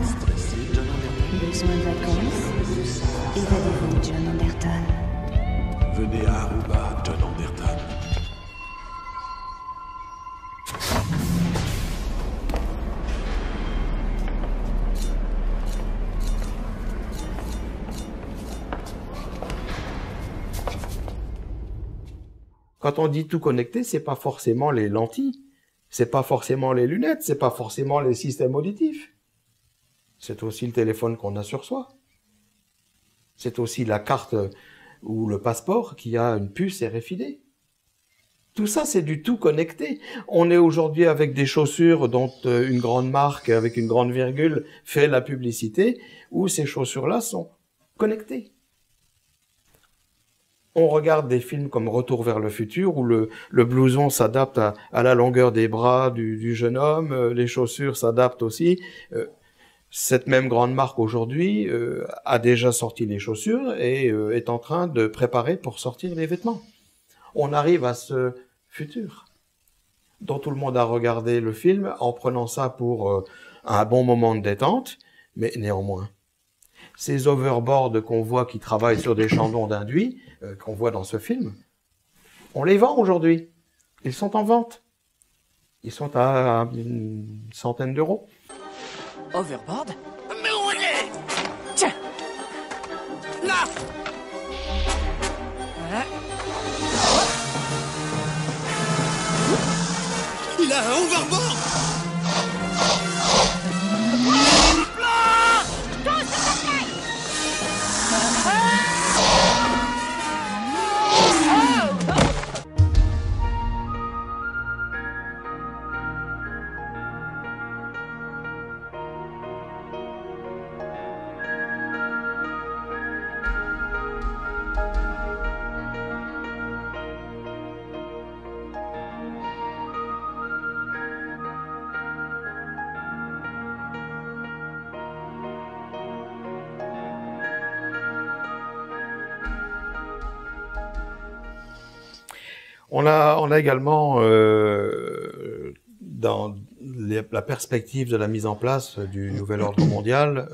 Stressé, John Anderton? Besoin de vacances? Évadez-vous, John Anderton. Venez à Aruba, John Anderton. Quand on dit tout connecté, c'est pas forcément les lentilles, c'est pas forcément les lunettes, c'est pas forcément les systèmes auditifs. C'est aussi le téléphone qu'on a sur soi. C'est aussi la carte ou le passeport qui a une puce RFID. Tout ça, c'est du tout connecté. On est aujourd'hui avec des chaussures dont une grande marque avec une grande virgule fait la publicité, où ces chaussures-là sont connectées. On regarde des films comme Retour vers le futur, où le blouson s'adapte à la longueur des bras du jeune homme, les chaussures s'adaptent aussi. Cette même grande marque aujourd'hui a déjà sorti les chaussures et est en train de préparer pour sortir les vêtements. On arrive à ce futur dont tout le monde a regardé le film en prenant ça pour un bon moment de détente, mais néanmoins, ces overboards qu'on voit qui travaillent sur des chandons d'induits, qu'on voit dans ce film, on les vend aujourd'hui. Ils sont en vente. Ils sont à une centaine d'euros. Overboard? Mais où il est? Tiens! Là! Il a un overboard! On a également, dans la perspective de la mise en place du nouvel ordre mondial,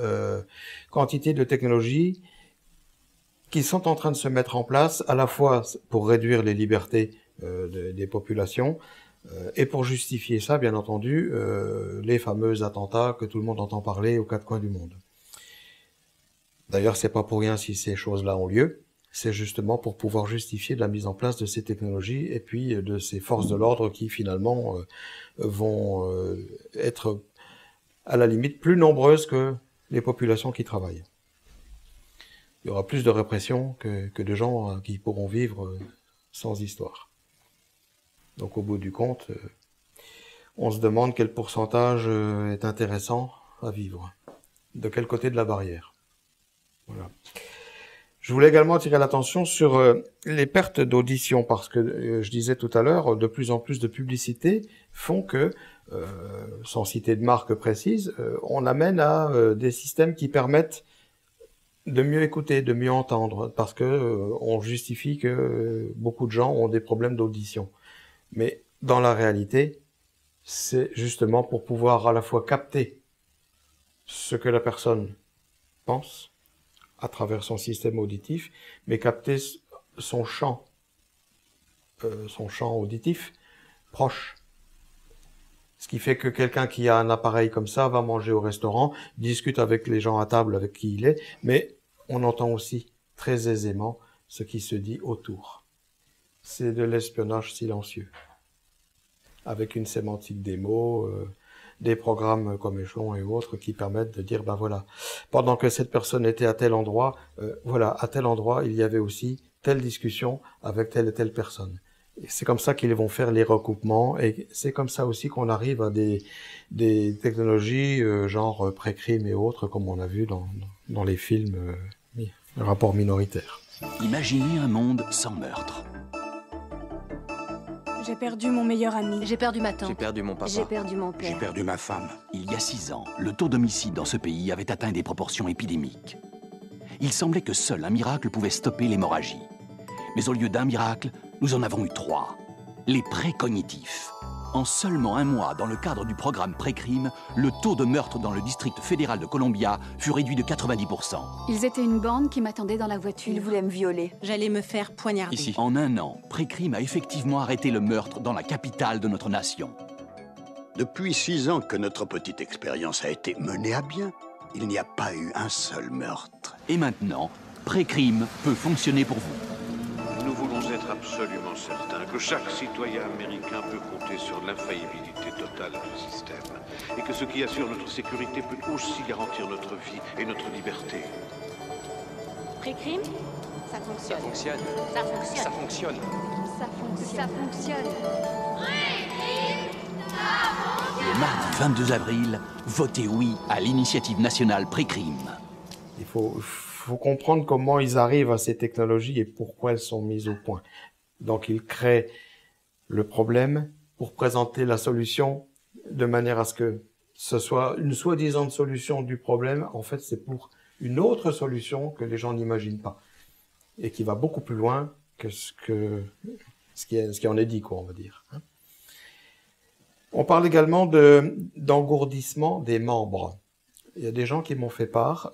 quantité de technologies qui sont en train de se mettre en place, à la fois pour réduire les libertés des populations, et pour justifier ça, bien entendu, les fameux attentats que tout le monde entend parler aux quatre coins du monde. D'ailleurs, c'est pas pour rien si ces choses-là ont lieu. C'est justement pour pouvoir justifier de la mise en place de ces technologies et puis de ces forces de l'ordre qui finalement vont être à la limite plus nombreuses que les populations qui travaillent. Il y aura plus de répression que de gens qui pourront vivre sans histoire. Donc au bout du compte, on se demande quel pourcentage est intéressant à vivre. De quel côté de la barrière. Voilà. Je voulais également attirer l'attention sur les pertes d'audition, parce que je disais tout à l'heure, de plus en plus de publicités font que, sans citer de marque précise, on amène à des systèmes qui permettent de mieux écouter, de mieux entendre, parce que on justifie que beaucoup de gens ont des problèmes d'audition. Mais dans la réalité, c'est justement pour pouvoir à la fois capter ce que la personne pense, à travers son système auditif, mais capter son champ auditif proche. Ce qui fait que quelqu'un qui a un appareil comme ça va manger au restaurant, discute avec les gens à table avec qui il est, mais on entend aussi très aisément ce qui se dit autour. C'est de l'espionnage silencieux, avec une sémantique des mots, des programmes comme Échelon et autres qui permettent de dire, ben voilà, pendant que cette personne était à tel endroit, voilà, à tel endroit, il y avait aussi telle discussion avec telle et telle personne. Et c'est comme ça qu'ils vont faire les recoupements, et c'est comme ça aussi qu'on arrive à des technologies genre pré-crime et autres, comme on a vu dans les films Rapport minoritaire. Imaginez un monde sans meurtre. J'ai perdu mon meilleur ami. J'ai perdu ma tante. J'ai perdu mon papa. J'ai perdu mon père. J'ai perdu ma femme. Il y a 6 ans, le taux d'homicide dans ce pays avait atteint des proportions épidémiques. Il semblait que seul un miracle pouvait stopper l'hémorragie. Mais au lieu d'un miracle, nous en avons eu 3. les précognitifs. En seulement un mois, dans le cadre du programme Précrime, le taux de meurtre dans le district fédéral de Columbia fut réduit de 90%. Ils étaient une bande qui m'attendait dans la voiture. Ils voulaient me violer. J'allais me faire poignarder. Ici, en un an, Précrime a effectivement arrêté le meurtre dans la capitale de notre nation. Depuis 6 ans que notre petite expérience a été menée à bien, il n'y a pas eu un seul meurtre. Et maintenant, Précrime peut fonctionner pour vous. Nous voulons être absolument certains que chaque citoyen américain peut compter sur l'infaillibilité totale du système et que ce qui assure notre sécurité peut aussi garantir notre vie et notre liberté. Précrime, ça fonctionne. Ça fonctionne. Ça fonctionne. Ça fonctionne. Ça fonctionne. Ça fonctionne. Le mardi 22 avril, votez oui à l'initiative nationale Précrime. Il faut comprendre comment ils arrivent à ces technologies et pourquoi elles sont mises au point. Donc ils créent le problème pour présenter la solution de manière à ce que ce soit une soi-disant solution du problème. En fait, c'est pour une autre solution que les gens n'imaginent pas et qui va beaucoup plus loin que ce qui en est dit, quoi, on va dire. On parle également d'engourdissement des membres. Il y a des gens qui m'ont fait part,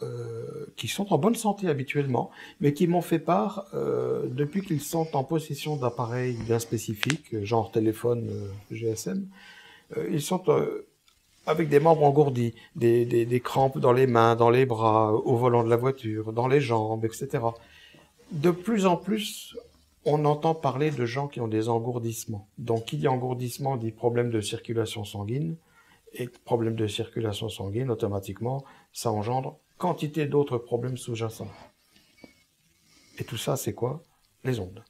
qui sont en bonne santé habituellement, mais qui m'ont fait part, depuis qu'ils sont en possession d'appareils bien spécifiques, genre téléphone GSM, ils sont avec des membres engourdis, des crampes dans les mains, dans les bras, au volant de la voiture, dans les jambes, etc. De plus en plus, on entend parler de gens qui ont des engourdissements. Donc, qui dit engourdissement dit problème de circulation sanguine. Et problème de circulation sanguine, automatiquement, ça engendre quantité d'autres problèmes sous-jacents. Et tout ça, c'est quoi? Les ondes.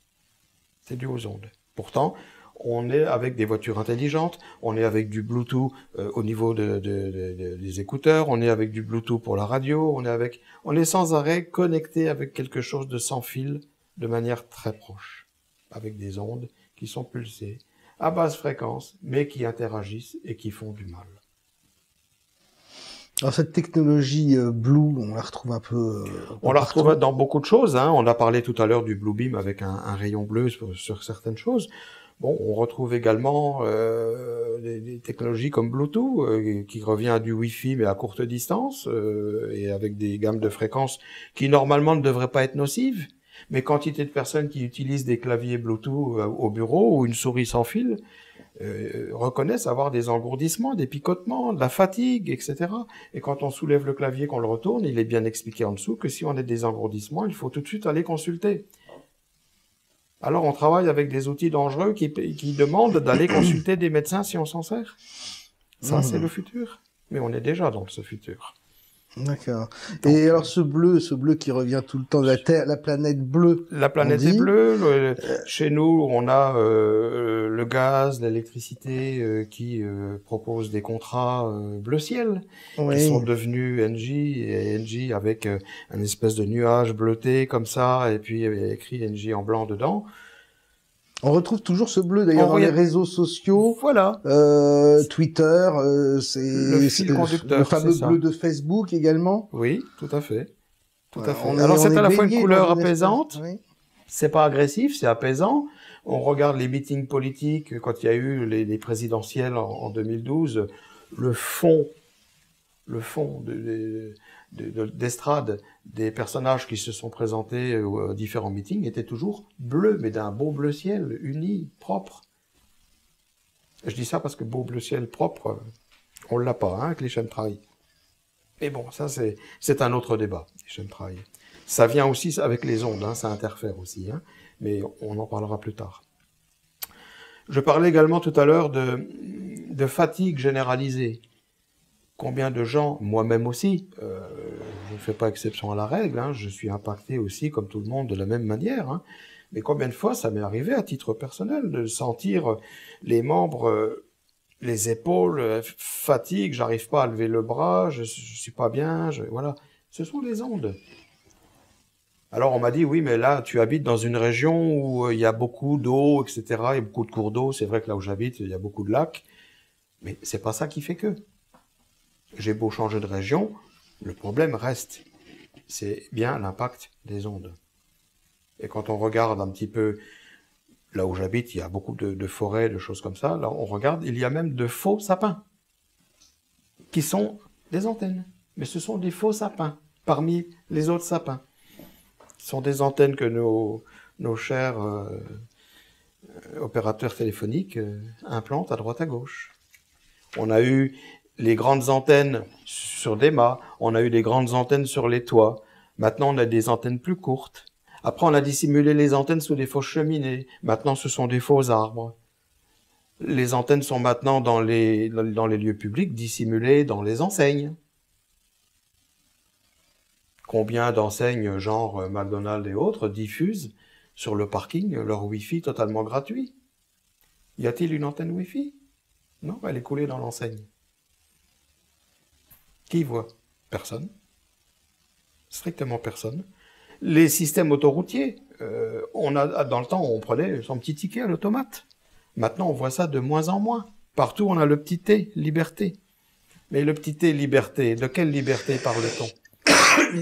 C'est dû aux ondes. Pourtant, on est avec des voitures intelligentes, on est avec du Bluetooth au niveau des écouteurs, on est avec du Bluetooth pour la radio, on est sans arrêt connecté avec quelque chose de sans fil, de manière très proche, avec des ondes qui sont pulsées à basse fréquence, mais qui interagissent et qui font du mal. Alors cette technologie Blue, on la retrouve un peu... on la retrouve dans beaucoup de choses. Hein. On a parlé tout à l'heure du Blue Beam avec un rayon bleu sur certaines choses. Bon, on retrouve également des technologies comme Bluetooth, qui revient à du Wi-Fi, mais à courte distance, et avec des gammes de fréquences qui normalement ne devraient pas être nocives. Mais quantité de personnes qui utilisent des claviers Bluetooth au bureau ou une souris sans fil reconnaissent avoir des engourdissements, des picotements, de la fatigue, etc. Et quand on soulève le clavier, qu'on le retourne, il est bien expliqué en dessous que si on a des engourdissements, il faut tout de suite aller consulter. Alors on travaille avec des outils dangereux qui demandent d'aller consulter des médecins si on s'en sert. Ça, c'est le futur. Mais on est déjà dans ce futur. D'accord. Et alors ce bleu qui revient tout le temps, la Terre, la planète bleue. La planète est bleue. Chez nous, on a le gaz, l'électricité qui propose des contrats bleu ciel, qui sont devenus Engie, et Engie avec un espèce de nuage bleuté comme ça, et puis écrit Engie en blanc dedans. On retrouve toujours ce bleu d'ailleurs dans les réseaux sociaux. Voilà. Twitter, c'est le fil conducteur, le fameux bleu de Facebook également. Oui, tout à fait. Tout à fait. Alors c'est à la fois une couleur apaisante. Oui. C'est pas agressif, c'est apaisant. On regarde les meetings politiques quand il y a eu les présidentielles en 2012. Le fond d'estrade des personnages qui se sont présentés aux différents meetings était toujours bleu, mais d'un beau bleu ciel, uni, propre. Je dis ça parce que beau bleu ciel propre, on l'a pas, hein, avec les chemtrails. Mais bon, ça c'est un autre débat, les chemtrails. Ça vient aussi avec les ondes, hein, ça interfère aussi, hein, mais on en parlera plus tard. Je parlais également tout à l'heure de fatigue généralisée. Combien de gens, moi-même aussi, je ne fais pas exception à la règle, hein, je suis impacté aussi comme tout le monde de la même manière, hein, mais combien de fois ça m'est arrivé à titre personnel de sentir les membres, les épaules, fatigue, j'arrive pas à lever le bras, je suis pas bien, voilà, ce sont les ondes. Alors on m'a dit, oui, mais là, tu habites dans une région où il y a beaucoup d'eau, etc., il y a beaucoup de cours d'eau, c'est vrai que là où j'habite, il y a beaucoup de lacs, mais c'est pas ça qui fait que. J'ai beau changer de région, le problème reste. C'est bien l'impact des ondes. Et quand on regarde un petit peu là où j'habite, il y a beaucoup de forêts, de choses comme ça. Là, on regarde, il y a même de faux sapins qui sont des antennes. Mais ce sont des faux sapins parmi les autres sapins. Ce sont des antennes que nos chers opérateurs téléphoniques implantent à droite à gauche. On a eu les grandes antennes sur des mâts, on a eu des grandes antennes sur les toits. Maintenant, on a des antennes plus courtes. Après, on a dissimulé les antennes sous des fausses cheminées. Maintenant, ce sont des faux arbres. Les antennes sont maintenant dans les lieux publics, dissimulées dans les enseignes. Combien d'enseignes, genre McDonald's et autres, diffusent sur le parking leur Wi-Fi totalement gratuit? Y a-t-il une antenne Wi-Fi? Non, elle est coulée dans l'enseigne. Qui voit? Personne. Strictement personne. Les systèmes autoroutiers, dans le temps, on prenait son petit ticket à l'automate. Maintenant, on voit ça de moins en moins. Partout, on a le petit T, liberté. Mais le petit T, liberté, de quelle liberté parle-t-on?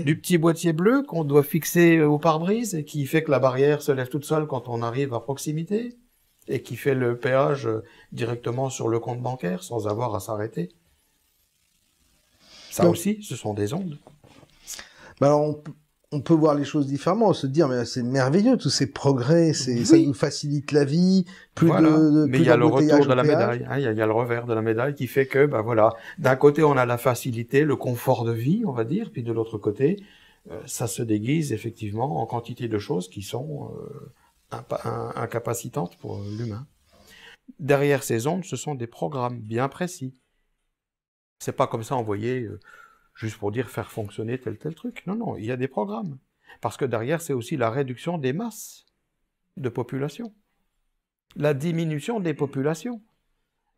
Du petit boîtier bleu qu'on doit fixer au pare-brise et qui fait que la barrière se lève toute seule quand on arrive à proximité et qui fait le péage directement sur le compte bancaire sans avoir à s'arrêter. Ça aussi, ce sont des ondes. Bah alors on peut voir les choses différemment, se dire mais c'est merveilleux tous ces progrès, ça nous facilite la vie, mais il y a le retour de la médaille, hein, il y a le revers de la médaille qui fait que d'un côté on a la facilité, le confort de vie, on va dire, puis de l'autre côté ça se déguise effectivement en quantité de choses qui sont incapacitantes pour l'humain. Derrière ces ondes, ce sont des programmes bien précis. C'est pas comme ça envoyé juste pour dire faire fonctionner tel truc. Non, non, il y a des programmes. Parce que derrière, c'est aussi la réduction des masses de population. La diminution des populations.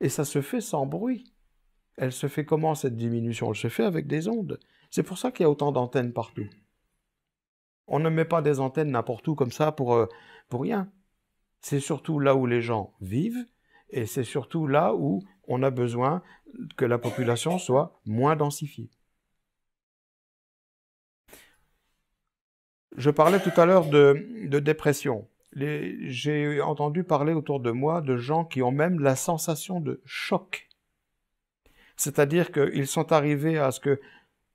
Et ça se fait sans bruit. Elle se fait comment, cette diminution? Elle se fait avec des ondes. C'est pour ça qu'il y a autant d'antennes partout. On ne met pas des antennes n'importe où comme ça pour rien. C'est surtout là où les gens vivent, et c'est surtout là où on a besoin que la population soit moins densifiée. Je parlais tout à l'heure de dépression. J'ai entendu parler autour de moi de gens qui ont même la sensation de choc. C'est-à-dire qu'ils sont arrivés à ce que,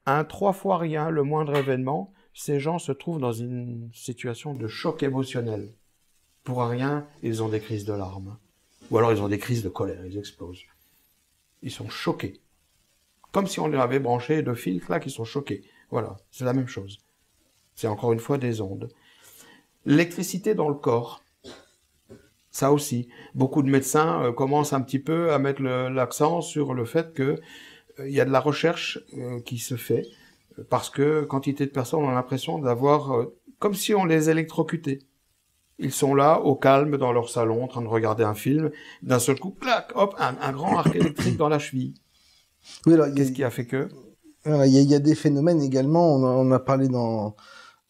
3 fois rien, le moindre événement, ces gens se trouvent dans une situation de choc émotionnel. Pour rien, ils ont des crises de larmes. Ou alors ils ont des crises de colère, ils explosent. Ils sont choqués. Comme si on leur avait branché 2 fils, là, qui sont choqués. Voilà, c'est la même chose. C'est encore une fois des ondes. L'électricité dans le corps, ça aussi. Beaucoup de médecins commencent un petit peu à mettre l'accent sur le fait que y a de la recherche qui se fait, parce que quantité de personnes ont l'impression d'avoir, comme si on les électrocutait. Ils sont là, au calme, dans leur salon, en train de regarder un film. D'un seul coup, clac, hop, un grand arc électrique dans la cheville. Oui, alors, qu'est-ce qui a fait que? Il y a des phénomènes également. On a parlé dans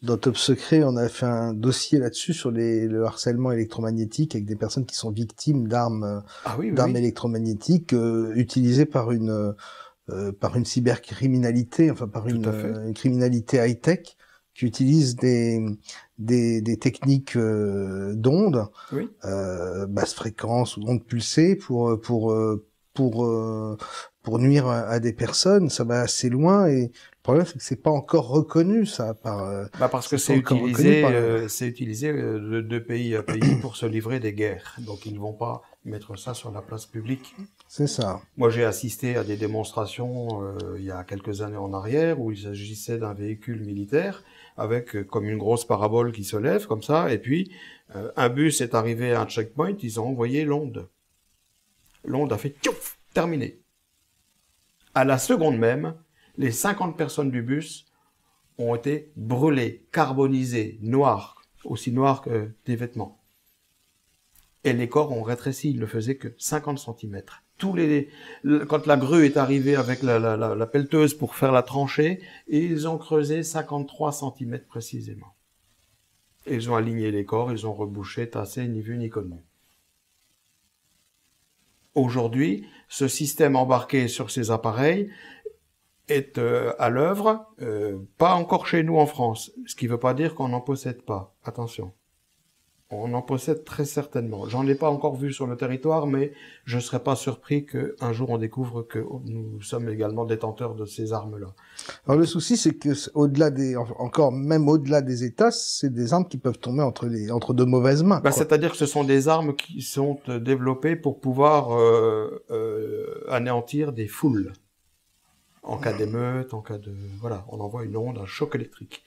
Top Secret, on a fait un dossier là-dessus sur le harcèlement électromagnétique avec des personnes qui sont victimes d'armes électromagnétiques utilisées par une cybercriminalité, enfin par une criminalité high-tech qui utilise des techniques d'ondes, basse fréquence ou ondes pulsées pour nuire à des personnes. Ça va assez loin et le problème, c'est que c'est pas encore reconnu, ça, parce que c'est utilisé de pays à pays pour se livrer des guerres. Donc, ils ne vont pas mettre ça sur la place publique. C'est ça. Moi, j'ai assisté à des démonstrations il y a quelques années en arrière où il s'agissait d'un véhicule militaire avec comme une grosse parabole qui se lève comme ça. Et puis, un bus est arrivé à un checkpoint, ils ont envoyé l'onde. L'onde a fait tchouf, terminé. À la seconde même, les 50 personnes du bus ont été brûlées, carbonisées, noires, aussi noires que des vêtements. Et les corps ont rétréci, ils ne faisaient que 50 cm. Quand la grue est arrivée avec la pelleteuse pour faire la tranchée, ils ont creusé 53 cm précisément. Ils ont aligné les corps, ils ont rebouché, tassé, ni vu ni connu. Aujourd'hui, ce système embarqué sur ces appareils est à l'œuvre, pas encore chez nous en France, ce qui ne veut pas dire qu'on n'en possède pas. Attention. On en possède très certainement. J'en ai pas encore vu sur le territoire, mais je serais pas surpris qu'un jour on découvre que nous sommes également détenteurs de ces armes-là. Alors le souci, c'est que même au-delà des États, c'est des armes qui peuvent tomber entre de mauvaises mains. C'est-à-dire que ce sont des armes qui sont développées pour pouvoir anéantir des foules. En cas d'émeute, en cas de... Voilà, on envoie une onde, un choc électrique.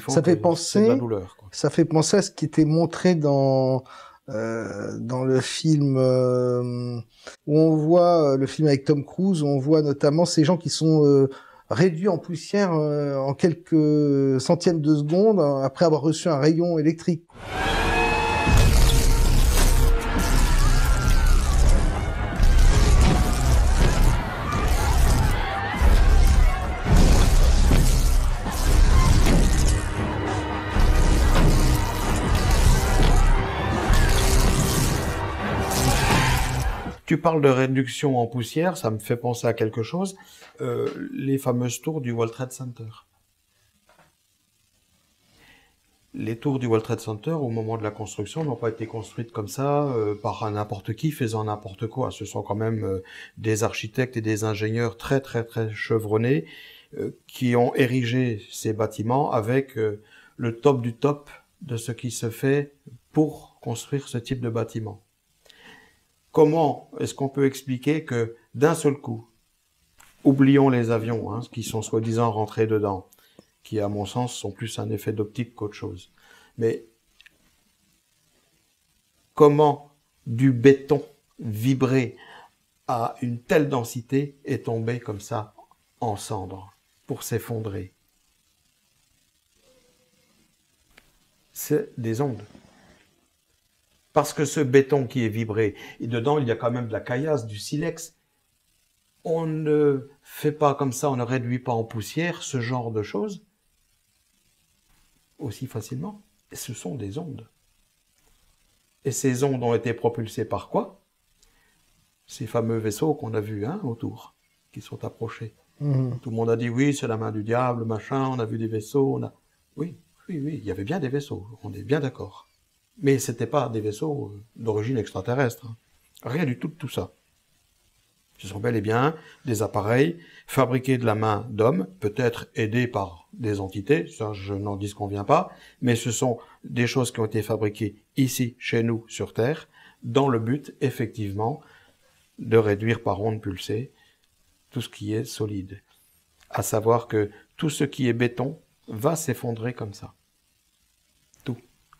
Ça fait penser... de la douleur, quoi. Ça fait penser à ce qui était montré dans le film où on voit, le film avec Tom Cruise, où on voit notamment ces gens qui sont réduits en poussière en quelques centièmes de seconde après avoir reçu un rayon électrique. Tu parles de réduction en poussière, ça me fait penser à quelque chose, les fameuses tours du World Trade Center. Les tours du World Trade Center, au moment de la construction, n'ont pas été construites comme ça, par n'importe qui faisant n'importe quoi. Ce sont quand même des architectes et des ingénieurs très très très chevronnés qui ont érigé ces bâtiments avec le top du top de ce qui se fait pour construire ce type de bâtiment. Comment est-ce qu'on peut expliquer que d'un seul coup, oublions les avions, hein, qui sont soi-disant rentrés dedans, qui à mon sens sont plus un effet d'optique qu'autre chose, mais comment du béton vibré à une telle densité est tombé comme ça en cendres pour s'effondrer? C'est des ondes. Parce que ce béton qui est vibré, et dedans il y a quand même de la caillasse, du silex, on ne fait pas comme ça, on ne réduit pas en poussière ce genre de choses aussi facilement. Et ce sont des ondes. Et ces ondes ont été propulsées par quoi? Ces fameux vaisseaux qu'on a vus autour, qui sont approchés. Tout le monde a dit oui, c'est la main du diable, machin, on a vu des vaisseaux, Oui, il y avait bien des vaisseaux, on est bien d'accord. Mais ce n'étaient pas des vaisseaux d'origine extraterrestre. Rien du tout de tout ça. Ce sont bel et bien des appareils fabriqués de la main d'hommes, peut-être aidés par des entités, ça je n'en disconviens pas, mais ce sont des choses qui ont été fabriquées ici, chez nous, sur Terre, dans le but, effectivement, de réduire par ondes pulsées tout ce qui est solide. À savoir que tout ce qui est béton va s'effondrer comme ça. Tout.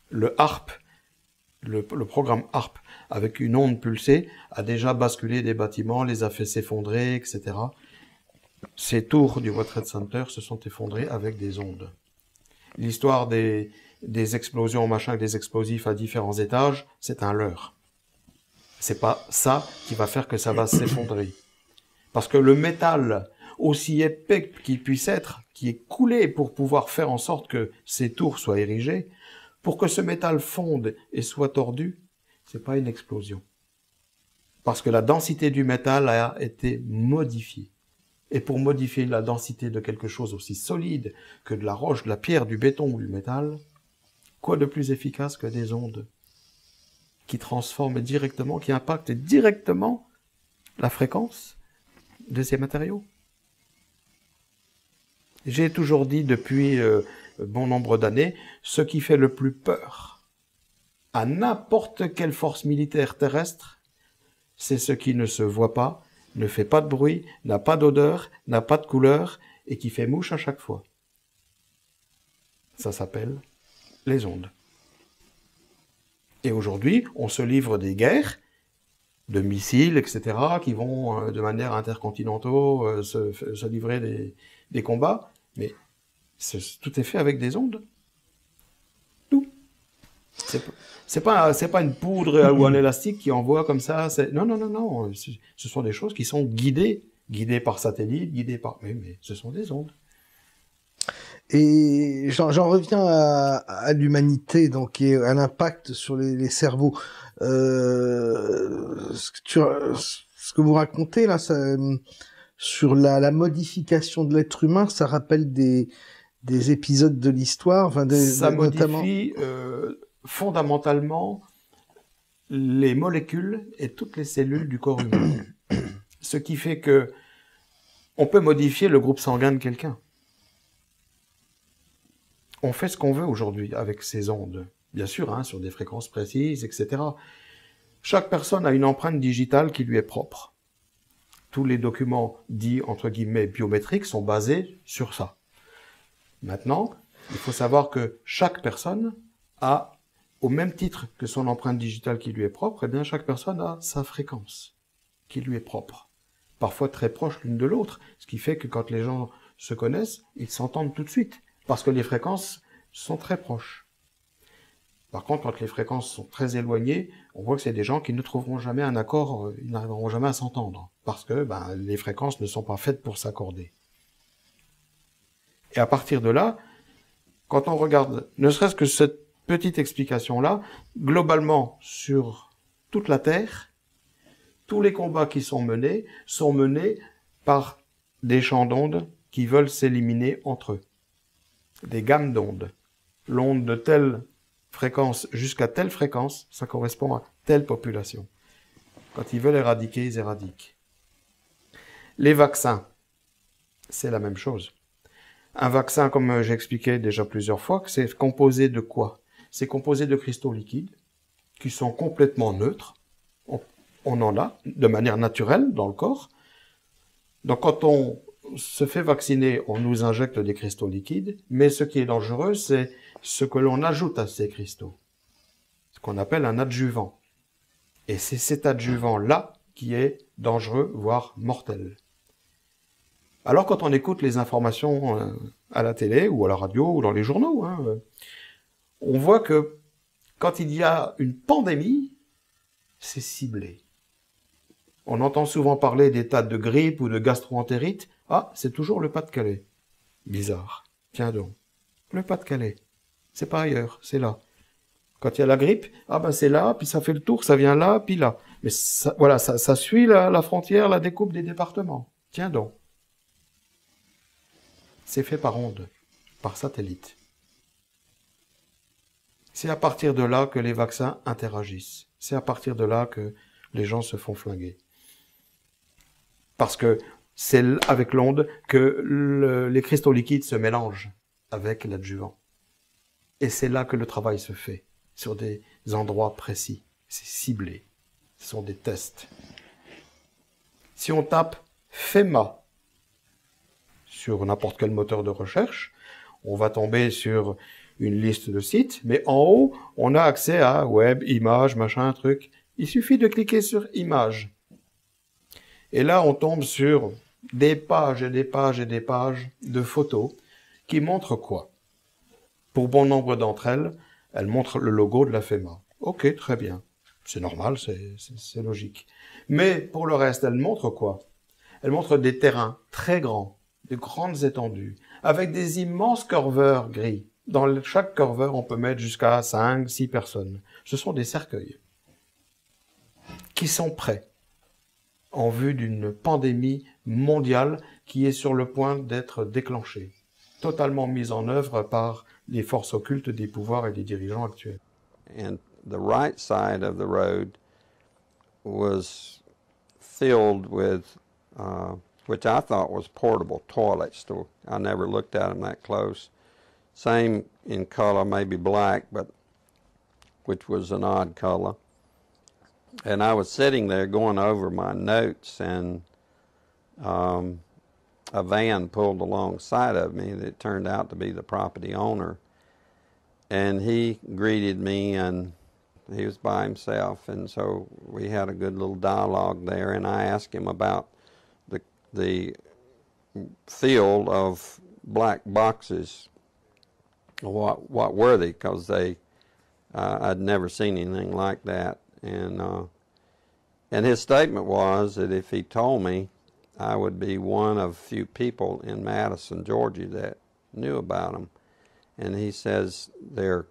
Le HAARP, le programme HAARP, avec une onde pulsée, a déjà basculé des bâtiments, les a fait s'effondrer, etc. Ces tours du World Trade Center se sont effondrés avec des ondes. L'histoire des explosions, machin, des explosifs à différents étages, c'est un leurre. C'est pas ça qui va faire que ça va s'effondrer. Parce que le métal, aussi épais qu'il puisse être, qui est coulé pour pouvoir faire en sorte que ces tours soient érigées, pour que ce métal fonde et soit tordu, c'est pas une explosion. Parce que la densité du métal a été modifiée. Et pour modifier la densité de quelque chose aussi solide que de la roche, de la pierre, du béton ou du métal, quoi de plus efficace que des ondes qui transforment directement, qui impactent directement la fréquence de ces matériaux? J'ai toujours dit depuis bon nombre d'années, ce qui fait le plus peur à n'importe quelle force militaire terrestre, c'est ce qui ne se voit pas, ne fait pas de bruit, n'a pas d'odeur, n'a pas de couleur, et qui fait mouche à chaque fois. Ça s'appelle les ondes. Et aujourd'hui, on se livre des guerres, de missiles, etc., qui vont de manière intercontinentale se livrer des combats, mais tout est fait avec des ondes. Tout. C'est pas une poudre ou un élastique qui envoie comme ça. Non. Ce sont des choses qui sont guidées par satellite, guidées par... Mais ce sont des ondes. Et j'en reviens à l'humanité, donc, et à l'impact sur les cerveaux. Ce que vous racontez là, sur la modification de l'être humain, ça rappelle des épisodes de l'histoire, ça modifie fondamentalement les molécules et toutes les cellules du corps humain. Ce qui fait que on peut modifier le groupe sanguin de quelqu'un. On fait ce qu'on veut aujourd'hui avec ces ondes. Bien sûr, hein, sur des fréquences précises, etc. Chaque personne a une empreinte digitale qui lui est propre. Tous les documents dits, entre guillemets, biométriques sont basés sur ça. Maintenant, il faut savoir que chaque personne a, au même titre que son empreinte digitale qui lui est propre, eh bien, chaque personne a sa fréquence qui lui est propre. Parfois très proches l'une de l'autre, ce qui fait que quand les gens se connaissent, ils s'entendent tout de suite, parce que les fréquences sont très proches. Par contre, quand les fréquences sont très éloignées, on voit que c'est des gens qui ne trouveront jamais un accord, ils n'arriveront jamais à s'entendre, parce que les fréquences ne sont pas faites pour s'accorder. Et à partir de là, quand on regarde, ne serait-ce que cette petite explication-là, globalement, sur toute la Terre, tous les combats qui sont menés par des champs d'ondes qui veulent s'éliminer entre eux. Des gammes d'ondes. L'onde de telle fréquence jusqu'à telle fréquence, ça correspond à telle population. Quand ils veulent éradiquer, ils éradiquent. Les vaccins, c'est la même chose. Un vaccin, comme j'ai expliqué déjà plusieurs fois, c'est composé de quoi? C'est composé de cristaux liquides qui sont complètement neutres. On en a de manière naturelle dans le corps. Donc quand on se fait vacciner, on nous injecte des cristaux liquides, mais ce qui est dangereux, c'est ce que l'on ajoute à ces cristaux, ce qu'on appelle un adjuvant. Et c'est cet adjuvant-là qui est dangereux, voire mortel. Alors quand on écoute les informations à la télé, ou à la radio, ou dans les journaux, on voit que quand il y a une pandémie, c'est ciblé. On entend souvent parler des tas de grippe ou de gastro-entérite. Ah, c'est toujours le Pas-de-Calais. Bizarre. Tiens donc. Le Pas-de-Calais. C'est pas ailleurs, c'est là. Quand il y a la grippe, c'est là, puis ça fait le tour, ça vient là, puis là. Mais ça, voilà, ça suit la frontière, la découpe des départements. Tiens donc. C'est fait par onde, par satellite. C'est à partir de là que les vaccins interagissent. C'est à partir de là que les gens se font flinguer. Parce que c'est avec l'onde que les cristaux liquides se mélangent avec l'adjuvant. Et c'est là que le travail se fait, sur des endroits précis. C'est ciblé. Ce sont des tests. Si on tape FEMA sur n'importe quel moteur de recherche, on va tomber sur une liste de sites, mais en haut, on a accès à web, images, machin, truc. Il suffit de cliquer sur images. Et là, on tombe sur des pages et des pages et des pages de photos qui montrent quoi? Pour bon nombre d'entre elles, elles montrent le logo de la FEMA. Ok, très bien. C'est normal, c'est logique. Mais pour le reste, elles montrent quoi? Elles montrent des terrains très grands, de grandes étendues, avec des immenses curveurs gris. Dans chaque curveur, on peut mettre jusqu'à 5, 6 personnes. Ce sont des cercueils qui sont prêts en vue d'une pandémie mondiale qui est sur le point d'être déclenchée, totalement mise en œuvre par les forces occultes des pouvoirs et des dirigeants actuels. And the right side of the road was filled with, which I thought was portable toilets. I never looked at them that close. Same in color, maybe black, but which was an odd color. And I was sitting there going over my notes, and a van pulled alongside of me that turned out to be the property owner. And he greeted me, and he was by himself, and so we had a good little dialogue there, and I asked him about the field of black boxes. What were they? Because I'd never seen anything like that. And his statement was that if he told me, I would be one of few people in Madison, Georgia that knew about them. And he says they're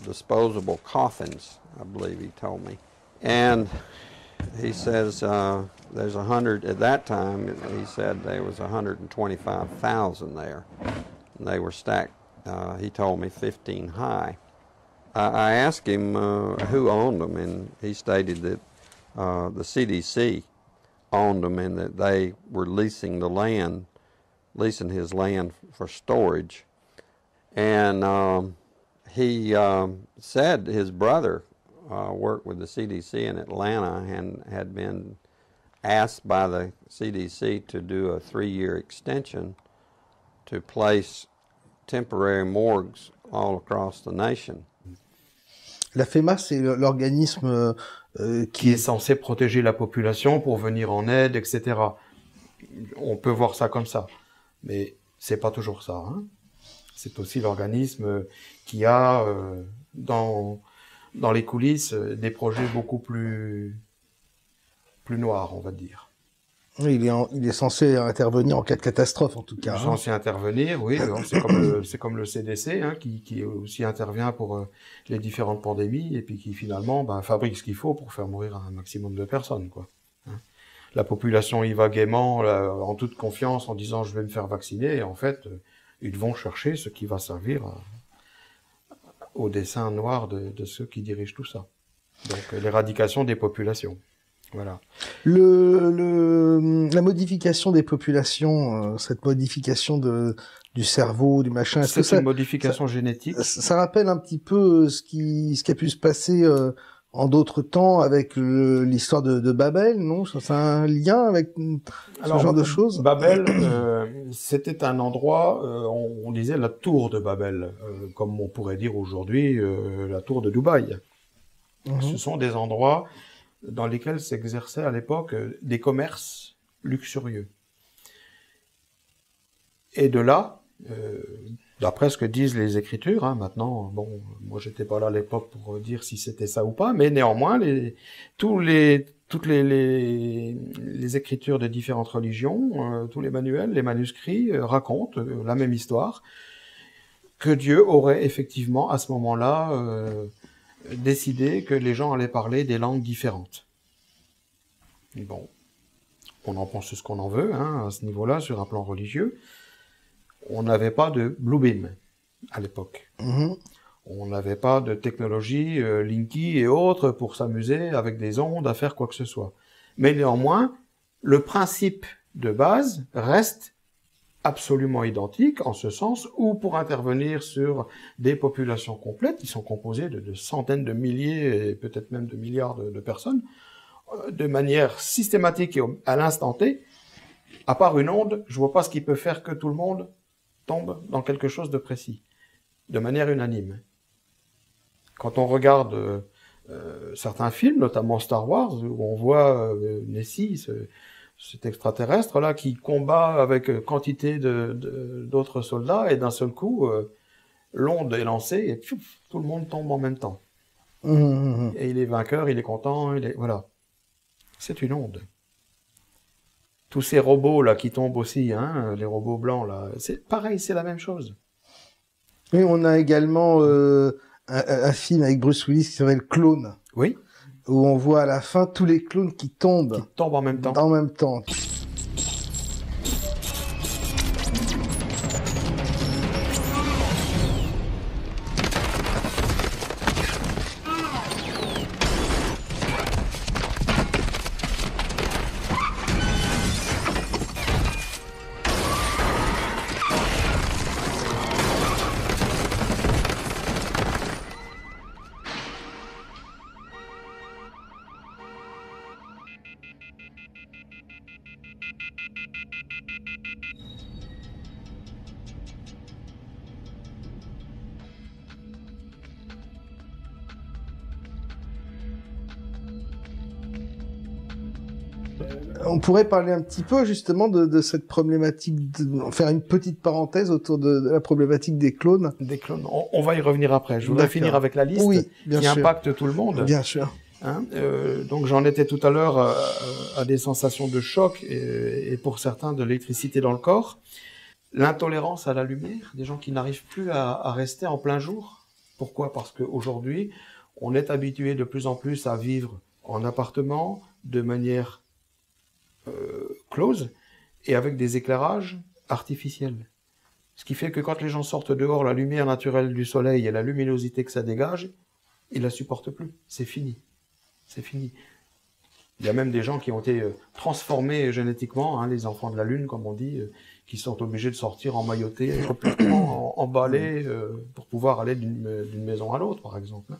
disposable coffins, I believe he told me. And he says there's 100, at that time he said there was 125,000 there. And they were stacked, he told me 15 high. I asked him who owned them, and he stated that the CDC owned them and that they were leasing his land for storage. And he said his brother worked with the CDC in Atlanta and had been asked by the CDC to do a 3-year extension to place temporary morgues all across the nation. La FEMA, c'est l'organisme qui est censé protéger la population pour venir en aide, etc. On peut voir ça comme ça, mais c'est pas toujours ça. Hein. C'est aussi l'organisme qui a dans les coulisses des projets beaucoup plus noirs, on va dire. Il est censé intervenir en cas de catastrophe, en tout cas. Il est censé intervenir, oui. C'est comme le CDC, hein, qui aussi intervient pour les différentes pandémies et puis qui finalement fabrique ce qu'il faut pour faire mourir un maximum de personnes, quoi. Hein. La population y va gaiement, en toute confiance, en disant je vais me faire vacciner, et en fait, ils vont chercher ce qui va servir au dessein noir de ceux qui dirigent tout ça. Donc l'éradication des populations. Voilà. La modification des populations, cette modification du cerveau, du machin, c'est une modification génétique. Ça rappelle un petit peu ce qui a pu se passer en d'autres temps avec l'histoire de Babel, non? Ça a un lien avec ce genre de choses? Babel, c'était un endroit, on disait la tour de Babel, comme on pourrait dire aujourd'hui la tour de Dubaï. Ce sont des endroits dans lesquels s'exerçaient à l'époque des commerces luxurieux. Et de là, d'après ce que disent les Écritures, hein, maintenant, bon, moi j'étais pas là à l'époque pour dire si c'était ça ou pas, mais néanmoins, toutes les Écritures des différentes religions, tous les manuels, les manuscrits racontent la même histoire, que Dieu aurait effectivement à ce moment-là décidé que les gens allaient parler des langues différentes. Bon, on en pense ce qu'on en veut, hein, à ce niveau-là, sur un plan religieux. On n'avait pas de Bluebeam à l'époque. On n'avait pas de technologie Linky et autres pour s'amuser avec des ondes, à faire quoi que ce soit. Mais néanmoins, le principe de base reste absolument identique, en ce sens où pour intervenir sur des populations complètes, qui sont composées de centaines de milliers et peut-être même de milliards de personnes, de manière systématique et à l'instant T, à part une onde, je vois pas ce qui peut faire que tout le monde tombe dans quelque chose de précis, de manière unanime. Quand on regarde certains films, notamment Star Wars, où on voit Nessie, cet extraterrestre-là qui combat avec quantité d'autres soldats, et d'un seul coup, l'onde est lancée, et piouf, tout le monde tombe en même temps. Et il est vainqueur, il est content, voilà. C'est une onde. Tous ces robots-là qui tombent aussi, hein, les robots blancs, là, c'est pareil, c'est la même chose. Et on a également un film avec Bruce Willis qui s'appelle Clone. Oui. Où on voit à la fin tous les clones qui tombent. Qui tombent en même temps. En même temps. On pourrait parler un petit peu justement de cette problématique, faire une petite parenthèse autour de la problématique des clones. Des clones, on va y revenir après. Je voudrais finir avec la liste qui impacte tout le monde. Bien sûr. Hein, donc j'en étais tout à l'heure à des sensations de choc et pour certains de l'électricité dans le corps. L'intolérance à la lumière, des gens qui n'arrivent plus à rester en plein jour. Pourquoi? Parce qu'aujourd'hui, on est habitué de plus en plus à vivre en appartement de manière close et avec des éclairages artificiels. Ce qui fait que quand les gens sortent dehors, la lumière naturelle du soleil et la luminosité que ça dégage, ils ne la supportent plus. C'est fini. C'est fini. Il y a même des gens qui ont été transformés génétiquement, hein, les enfants de la Lune, comme on dit, qui sont obligés de sortir emmaillotés, complètement emballés, pour pouvoir aller d'une maison à l'autre, par exemple.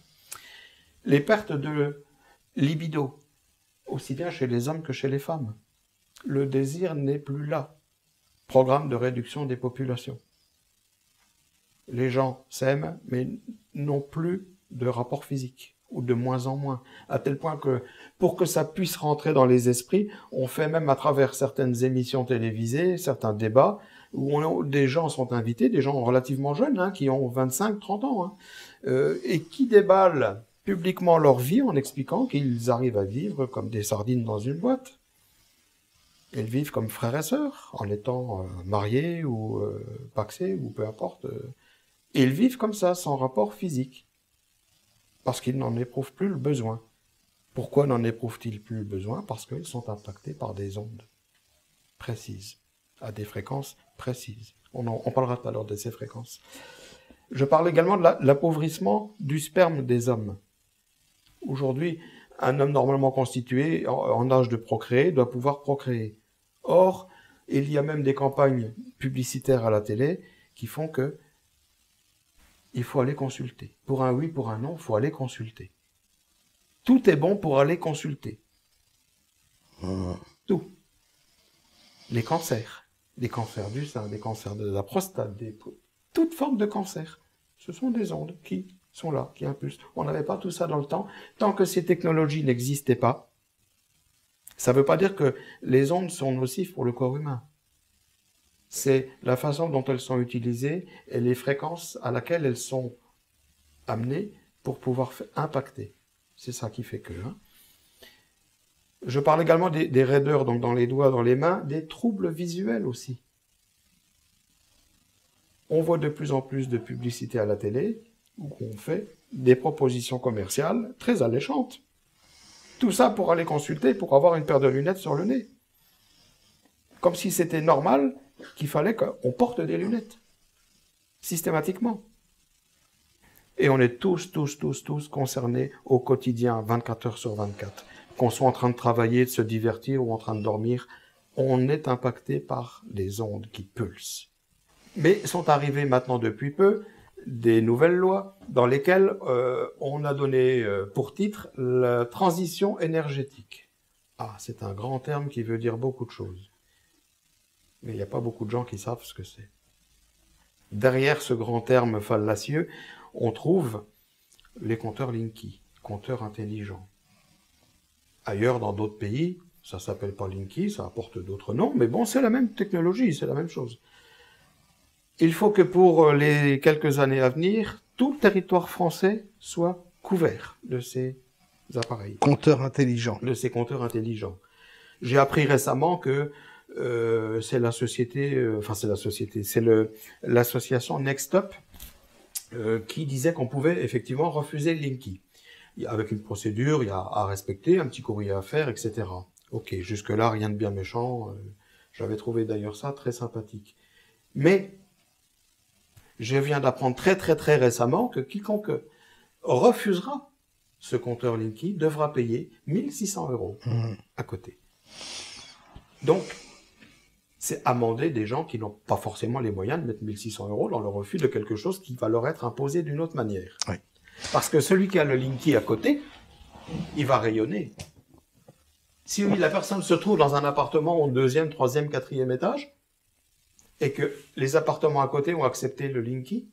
Les pertes de libido, aussi bien chez les hommes que chez les femmes. Le désir n'est plus là. Programme de réduction des populations. Les gens s'aiment, mais n'ont plus de rapport physique, ou de moins en moins, à tel point que, pour que ça puisse rentrer dans les esprits, on fait même à travers certaines émissions télévisées, certains débats, où des gens sont invités, des gens relativement jeunes, hein, qui ont 25, 30 ans, hein, et qui déballent publiquement leur vie en expliquant qu'ils arrivent à vivre comme des sardines dans une boîte. Ils vivent comme frères et sœurs, en étant mariés ou pacsés, ou peu importe. Et ils vivent comme ça, sans rapport physique. Parce qu'ils n'en éprouvent plus le besoin. Pourquoi n'en éprouvent-ils plus le besoin? Parce qu'ils sont impactés par des ondes précises, à des fréquences précises. On parlera tout à l'heure de ces fréquences. Je parle également de l'appauvrissement du sperme des hommes. Aujourd'hui, un homme normalement constitué, en âge de procréer, doit pouvoir procréer. Or, il y a même des campagnes publicitaires à la télé qui font que il faut aller consulter. Pour un oui, pour un non, il faut aller consulter. Tout est bon pour aller consulter. Tout. Les cancers du sein, des cancers de la prostate, toute forme de cancer. Ce sont des ondes qui sont là, qui impulsent. On n'avait pas tout ça dans le temps. Tant que ces technologies n'existaient pas, ça ne veut pas dire que les ondes sont nocives pour le corps humain. C'est la façon dont elles sont utilisées et les fréquences à laquelle elles sont amenées pour pouvoir impacter. C'est ça qui fait que... Hein. Je parle également des raideurs, donc dans les doigts, dans les mains, des troubles visuels aussi. On voit de plus en plus de publicité à la télé où on fait des propositions commerciales très alléchantes. Tout ça pour aller consulter, pour avoir une paire de lunettes sur le nez. Comme si c'était normal qu'il fallait qu'on porte des lunettes. Systématiquement. Et on est tous concernés au quotidien, 24 heures sur 24. Qu'on soit en train de travailler, de se divertir ou en train de dormir, on est impacté par les ondes qui pulsent. Mais sont arrivées maintenant depuis peu des nouvelles lois dans lesquelles on a donné pour titre la transition énergétique. Ah, c'est un grand terme qui veut dire beaucoup de choses. Mais il n'y a pas beaucoup de gens qui savent ce que c'est. Derrière ce grand terme fallacieux, on trouve les compteurs Linky, compteurs intelligents. Ailleurs, dans d'autres pays, ça ne s'appelle pas Linky, ça apporte d'autres noms, mais bon, c'est la même technologie, c'est la même chose. Il faut que pour les quelques années à venir, tout le territoire français soit couvert de ces appareils. Compteurs intelligents. De ces compteurs intelligents. J'ai appris récemment que c'est la société, c'est l'association Next Up qui disait qu'on pouvait effectivement refuser le Linky. Avec une procédure, il y a à respecter, un petit courrier à faire, etc. Ok, jusque-là, rien de bien méchant. J'avais trouvé d'ailleurs ça très sympathique. Mais je viens d'apprendre très récemment que quiconque refusera ce compteur Linky devra payer 1 600 € à côté. Donc, c'est amender des gens qui n'ont pas forcément les moyens de mettre 1 600 € dans le refus de quelque chose qui va leur être imposé d'une autre manière. Oui. Parce que celui qui a le Linky à côté, il va rayonner. Si la personne se trouve dans un appartement au 2e, 3e, 4e étage, et que les appartements à côté ont accepté le Linky,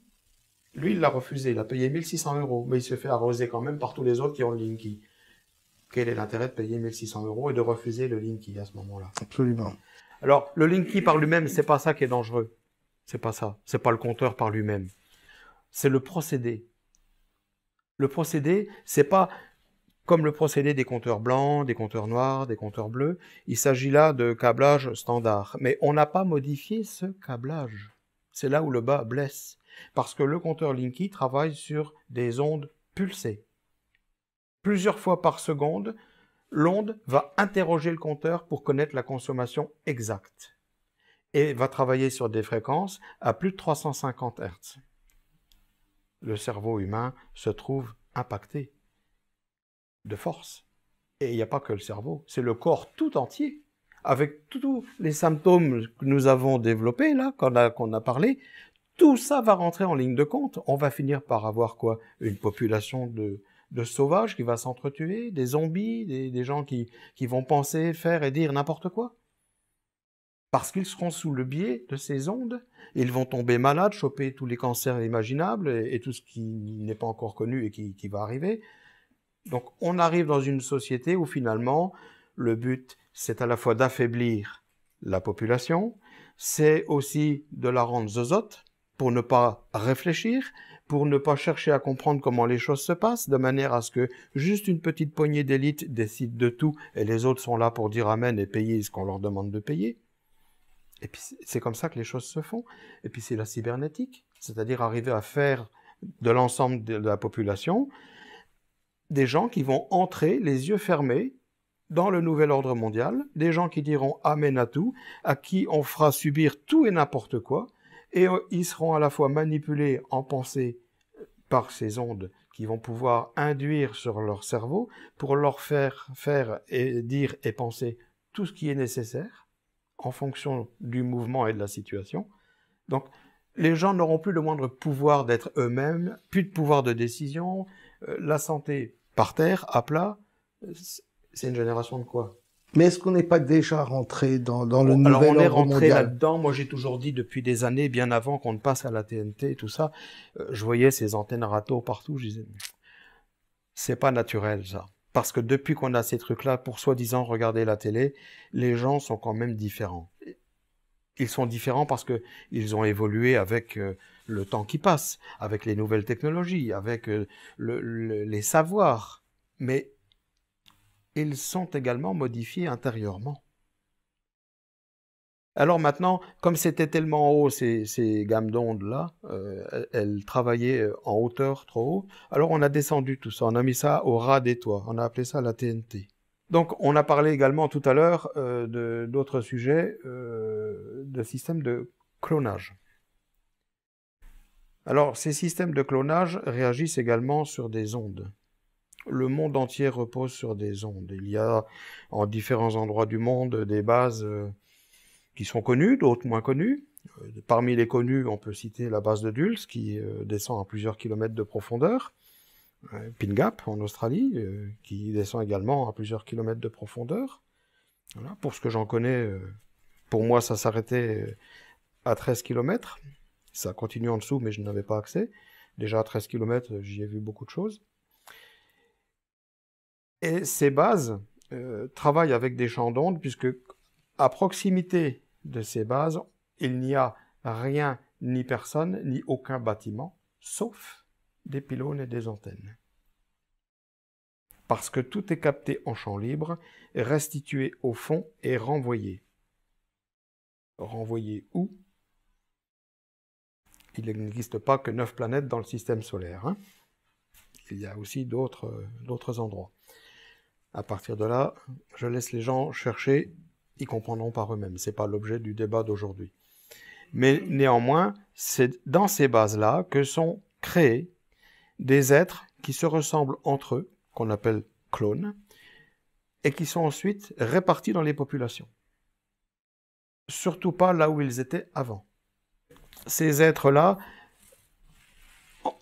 lui, il l'a refusé, il a payé 1 600 €, mais il se fait arroser quand même par tous les autres qui ont le Linky. Quel est l'intérêt de payer 1 600 € et de refuser le Linky à ce moment-là? Absolument. Alors, le Linky par lui-même, c'est pas ça qui est dangereux. C'est pas ça. C'est pas le compteur par lui-même. C'est le procédé. Le procédé, c'est pas comme le procédé des compteurs blancs, des compteurs noirs, des compteurs bleus. Il s'agit là de câblage standard. Mais on n'a pas modifié ce câblage. C'est là où le bas blesse. Parce que le compteur Linky travaille sur des ondes pulsées. Plusieurs fois par seconde, l'onde va interroger le compteur pour connaître la consommation exacte. et va travailler sur des fréquences à plus de 350 Hz. Le cerveau humain se trouve impacté de force. Et il n'y a pas que le cerveau, c'est le corps tout entier. Avec tous les symptômes que nous avons développés, là, qu'on a parlé, tout ça va rentrer en ligne de compte. On va finir par avoir quoi? Une population de sauvages qui va s'entretuer, des zombies, des gens qui vont penser, faire et dire n'importe quoi. Parce qu'ils seront sous le biais de ces ondes, ils vont tomber malades, choper tous les cancers imaginables et tout ce qui n'est pas encore connu et qui va arriver. Donc on arrive dans une société où finalement le but c'est à la fois d'affaiblir la population, c'est aussi de la rendre zozote pour ne pas réfléchir, pour ne pas chercher à comprendre comment les choses se passent, de manière à ce que juste une petite poignée d'élite décide de tout et les autres sont là pour dire amen et payer ce qu'on leur demande de payer. Et puis c'est comme ça que les choses se font. Et puis c'est la cybernétique, c'est-à-dire arriver à faire de l'ensemble de la population des gens qui vont entrer les yeux fermés dans le nouvel ordre mondial, des gens qui diront amen à tout, à qui on fera subir tout et n'importe quoi, et ils seront à la fois manipulés en pensée par ces ondes qui vont pouvoir induire sur leur cerveau pour leur faire et dire et penser tout ce qui est nécessaire en fonction du mouvement et de la situation. Donc, les gens n'auront plus le moindre pouvoir d'être eux-mêmes, plus de pouvoir de décision, la santé par terre, à plat. C'est une génération de quoi? Mais est-ce qu'on n'est pas déjà rentré dans le nouvel Alors on est ordre rentré mondial? là-dedans. Moi j'ai toujours dit depuis des années, bien avant qu'on ne passe à la TNT et tout ça, je voyais ces antennes râteaux partout, je disais, c'est pas naturel ça. Parce que depuis qu'on a ces trucs-là, pour soi-disant regarder la télé, les gens sont quand même différents. Ils sont différents parce qu'ils ont évolué avec le temps qui passe, avec les nouvelles technologies, avec les savoirs. Mais ils sont également modifiés intérieurement. Alors maintenant, comme c'était tellement haut, ces gammes d'ondes-là, elles travaillaient en hauteur trop haut, alors on a descendu tout ça, on a mis ça au ras des toits, on a appelé ça la TNT. Donc on a parlé également tout à l'heure d'autres sujets, de systèmes de clonage. Alors ces systèmes de clonage réagissent également sur des ondes. Le monde entier repose sur des ondes. Il y a en différents endroits du monde des bases qui sont connues, d'autres moins connues. Parmi les connues, on peut citer la base de Dulles qui descend à plusieurs kilomètres de profondeur. Pine Gap en Australie, qui descend également à plusieurs kilomètres de profondeur. Voilà. Pour ce que j'en connais, pour moi ça s'arrêtait à 13 km. Ça continue en dessous, mais je n'avais pas accès. Déjà à 13 km, j'y ai vu beaucoup de choses. Et ces bases travaillent avec des champs d'ondes, puisque à proximité de ces bases, il n'y a rien, ni personne, ni aucun bâtiment, sauf des pylônes et des antennes. Parce que tout est capté en champ libre, restitué au fond et renvoyé. Renvoyé où? Il n'existe pas que 9 planètes dans le système solaire. Hein. Il y a aussi d'autres endroits. À partir de là, je laisse les gens chercher, ils comprendront par eux-mêmes. Ce n'est pas l'objet du débat d'aujourd'hui. Mais néanmoins, c'est dans ces bases-là que sont créés des êtres qui se ressemblent entre eux, qu'on appelle clones, et qui sont ensuite répartis dans les populations. Surtout pas là où ils étaient avant. Ces êtres-là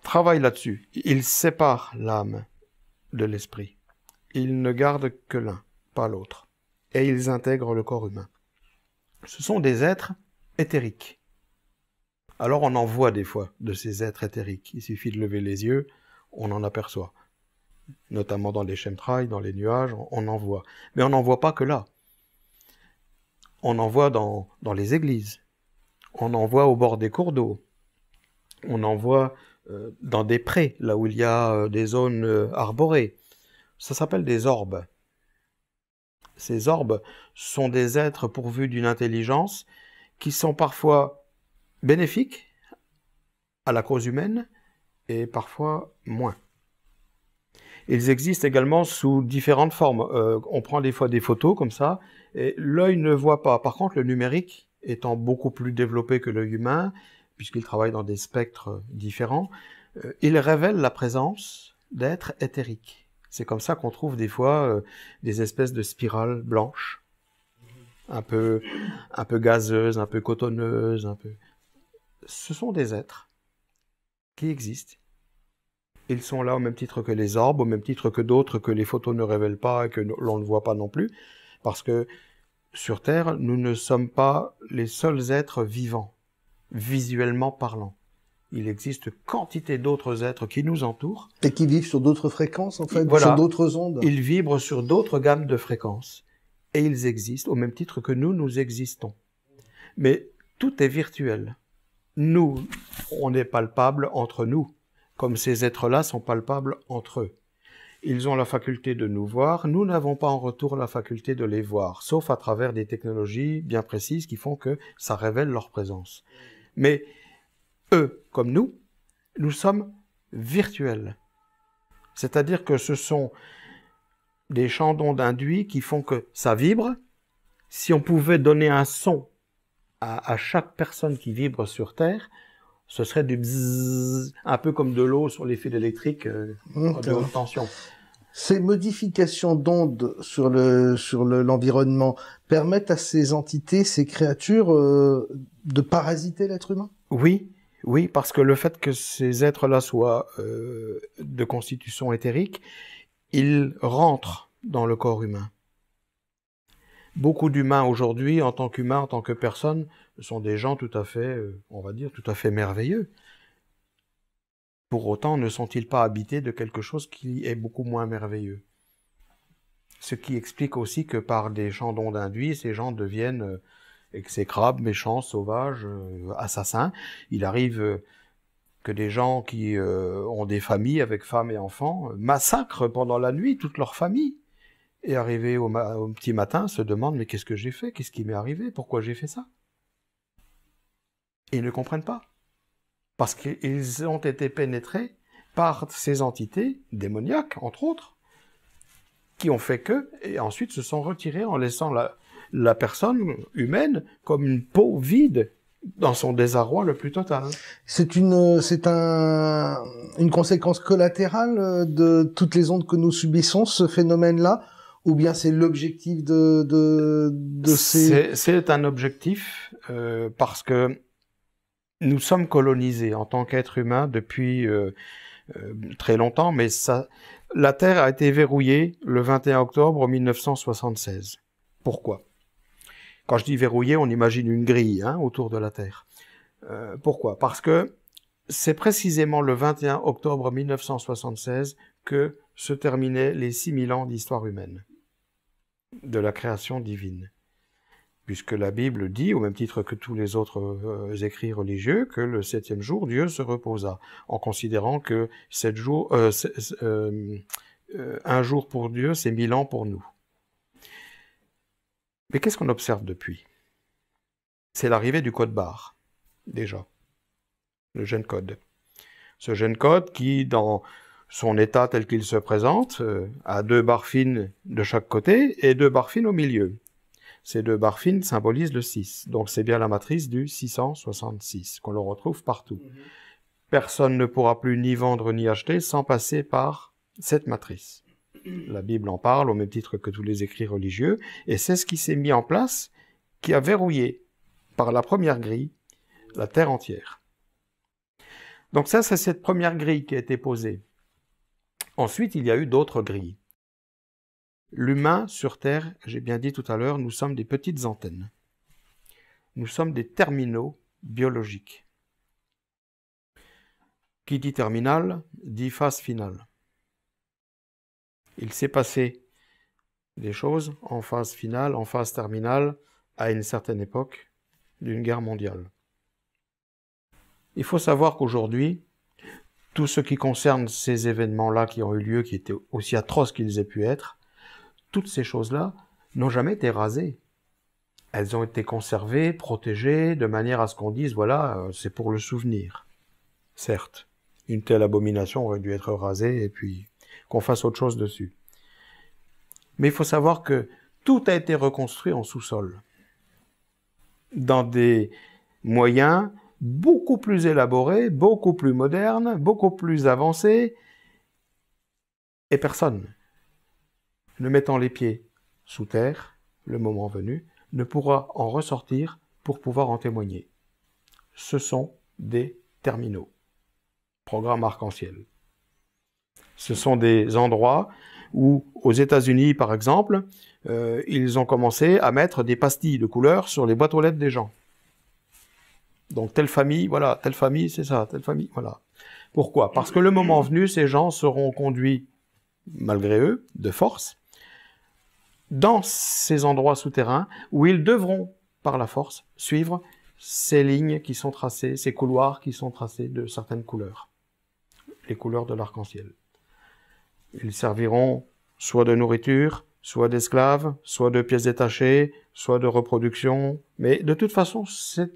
travaillent là-dessus. Ils séparent l'âme de l'esprit. Ils ne gardent que l'un, pas l'autre. Et ils intègrent le corps humain. Ce sont des êtres éthériques. Alors on en voit des fois de ces êtres éthériques. Il suffit de lever les yeux, on en aperçoit. Notamment dans les chemtrails, dans les nuages, on en voit. Mais on n'en voit pas que là. On en voit dans les églises. On en voit au bord des cours d'eau. On en voit dans des prés, là où il y a des zones arborées. Ça s'appelle des orbes. Ces orbes sont des êtres pourvus d'une intelligence qui sont parfois bénéfiques à la cause humaine et parfois moins. Ils existent également sous différentes formes. On prend des fois des photos comme ça et l'œil ne voit pas. Par contre, le numérique étant beaucoup plus développé que l'œil humain, puisqu'il travaille dans des spectres différents, il révèle la présence d'êtres éthériques. C'est comme ça qu'on trouve des fois des espèces de spirales blanches, un peu gazeuses, un peu cotonneuses, Ce sont des êtres qui existent. Ils sont là au même titre que les orbes, au même titre que d'autres que les photos ne révèlent pas et que l'on ne voit pas non plus, parce que sur Terre, nous ne sommes pas les seuls êtres vivants, visuellement parlant. Il existe quantité d'autres êtres qui nous entourent. Et qui vivent sur d'autres fréquences, en fait, voilà, sur d'autres ondes. Ils vibrent sur d'autres gammes de fréquences. Et ils existent au même titre que nous existons. Mais tout est virtuel. Nous, on est palpable entre nous, comme ces êtres-là sont palpables entre eux. Ils ont la faculté de nous voir, nous n'avons pas en retour la faculté de les voir, sauf à travers des technologies bien précises qui font que ça révèle leur présence. Mais eux, comme nous sommes virtuels. C'est-à-dire que ce sont des champs d'ondes induits qui font que ça vibre. Si on pouvait donner un son à chaque personne qui vibre sur Terre, ce serait du bzzz, un peu comme de l'eau sur les fils électriques de haute tension. Ces modifications d'ondes sur l'environnement permettent à ces entités, ces créatures, de parasiter l'être humain? Oui, parce que le fait que ces êtres-là soient de constitution éthérique, ils rentrent dans le corps humain. Beaucoup d'humains aujourd'hui, en tant qu'humains, en tant que personnes, sont des gens tout à fait, on va dire, tout à fait merveilleux. Pour autant, ne sont-ils pas habités de quelque chose qui est beaucoup moins merveilleux? Ce qui explique aussi que par des champs d'ondes induits, ces gens deviennent exécrables, méchants, sauvages, assassins. Il arrive que des gens qui ont des familles avec femmes et enfants massacrent pendant la nuit toute leur famille. Et arrivé au petit matin, se demandent « Mais qu'est-ce que j'ai fait? Qu'est-ce qui m'est arrivé? Pourquoi j'ai fait ça ?» Ils ne comprennent pas. Parce qu'ils ont été pénétrés par ces entités démoniaques, entre autres, qui ont fait que, et ensuite se sont retirés en laissant la personne humaine comme une peau vide dans son désarroi le plus total. C'est une conséquence collatérale de toutes les ondes que nous subissons, ce phénomène-là, ou bien c'est l'objectif de ces... C'est un objectif parce que nous sommes colonisés en tant qu'êtres humains depuis très longtemps, mais la Terre a été verrouillée le 21 octobre 1976. Pourquoi? Quand je dis verrouillée, on imagine une grille autour de la Terre. Pourquoi? Parce que c'est précisément le 21 octobre 1976 que se terminaient les 6000 ans d'histoire humaine, de la création divine. Puisque la Bible dit, au même titre que tous les autres écrits religieux, que le 7e jour, Dieu se reposa, en considérant que 7 jours, un jour pour Dieu, c'est 1000 ans pour nous. Mais qu'est-ce qu'on observe depuis? C'est l'arrivée du code barre, déjà, le GENCODE. Ce GENCODE qui, dans son état tel qu'il se présente, a 2 barres fines de chaque côté et 2 barres fines au milieu. Ces 2 barres fines symbolisent le 6. Donc c'est bien la matrice du 666, qu'on le retrouve partout. Personne ne pourra plus ni vendre ni acheter sans passer par cette matrice. La Bible en parle au même titre que tous les écrits religieux, et c'est ce qui s'est mis en place, qui a verrouillé, par la première grille, la Terre entière. Donc ça, c'est cette première grille qui a été posée. Ensuite, il y a eu d'autres grilles. L'humain sur Terre, j'ai bien dit tout à l'heure, nous sommes des petites antennes. Nous sommes des terminaux biologiques. Qui dit terminal, dit phase finale. Il s'est passé des choses en phase finale, en phase terminale, à une certaine époque d'une guerre mondiale. Il faut savoir qu'aujourd'hui, tout ce qui concerne ces événements-là qui ont eu lieu, qui étaient aussi atroces qu'ils aient pu être, toutes ces choses-là n'ont jamais été rasées. Elles ont été conservées, protégées, de manière à ce qu'on dise, voilà, c'est pour le souvenir. Certes, une telle abomination aurait dû être rasée et puis qu'on fasse autre chose dessus. Mais il faut savoir que tout a été reconstruit en sous-sol. dans des moyens beaucoup plus élaborés, beaucoup plus modernes, beaucoup plus avancés, et personne, ne mettant les pieds sous terre, le moment venu, ne pourra en ressortir pour pouvoir en témoigner. Ce sont des terminaux, programme arc-en-ciel. Ce sont des endroits où, aux États-Unis par exemple, ils ont commencé à mettre des pastilles de couleur sur les boîtes aux lettres des gens. Donc telle famille, voilà, telle famille, c'est ça, telle famille, voilà. Pourquoi? Parce que le moment venu, ces gens seront conduits, malgré eux, de force, dans ces endroits souterrains où ils devront, par la force, suivre ces lignes qui sont tracées, ces couloirs qui sont tracés de certaines couleurs, les couleurs de l'arc-en-ciel. Ils serviront soit de nourriture, soit d'esclaves, soit de pièces détachées, soit de reproduction, mais de toute façon, c'est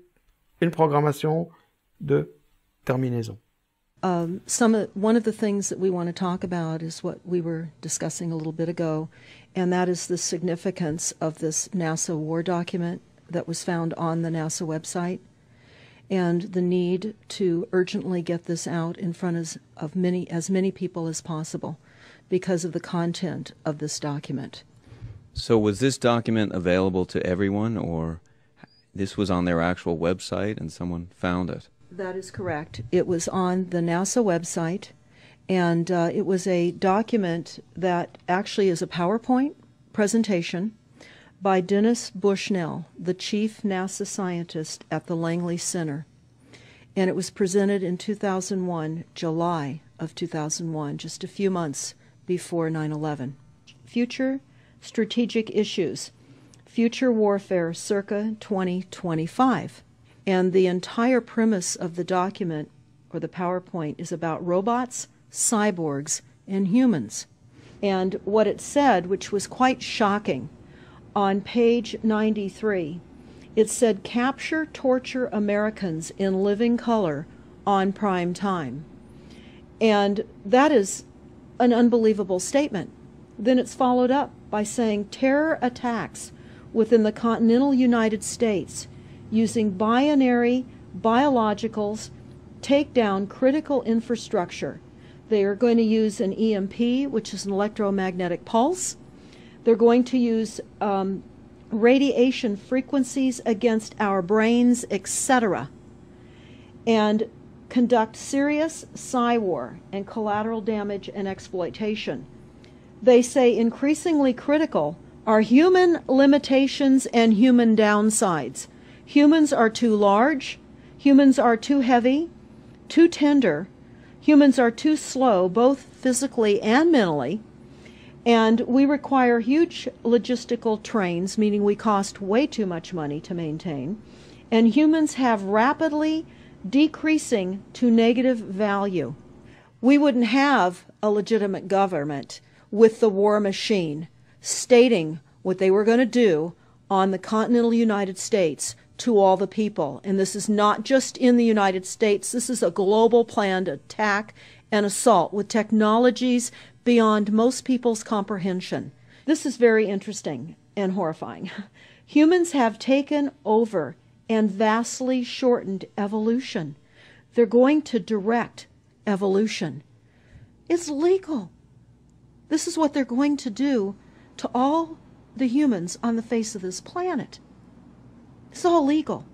une programmation de terminaison. One of the things that we want to talk about is what we were discussing a little bit ago, and that is the significance of this NASA war document that was found on the NASA website, and the need to urgently get this out in front of as many people as possible because of the content of this document. So was this document available to everyone, or this was on their actual website and someone found it? That is correct. It was on the NASA website, and it was a document that actually is a PowerPoint presentation by Dennis Bushnell, the chief NASA scientist at the Langley Center. And it was presented in 2001, July of 2001, just a few months before 9/11. Future strategic issues, future warfare circa 2025. And the entire premise of the document, or the PowerPoint, is about robots, cyborgs, and humans. And what it said, which was quite shocking, on page 93, it said, "Capture, torture Americans in living color on prime time." And that is an unbelievable statement. Then it's followed up by saying, "Terror attacks within the continental United States using binary biologicals take down critical infrastructure." They are going to use an EMP, which is an electromagnetic pulse. They're going to use radiation frequencies against our brains, etc., and conduct serious psy-war and collateral damage and exploitation. They say increasingly critical are human limitations and human downsides. Humans are too large, humans are too heavy, too tender, humans are too slow, both physically and mentally, and we require huge logistical trains, meaning we cost way too much money to maintain, and humans have rapidly decreasing to negative value. We wouldn't have a legitimate government with the war machine stating what they were going to do on the continental United States to all the people. And this is not just in the United States. This is a global planned attack and assault with technologies beyond most people's comprehension. This is very interesting and horrifying. Humans have taken over and vastly shortened evolution. They're going to direct evolution. It's legal. This is what they're going to do to all the humans on the face of this planet. It's all legal.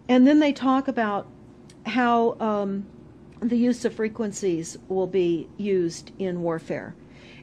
And then they talk about how the use of frequencies will be used in warfare.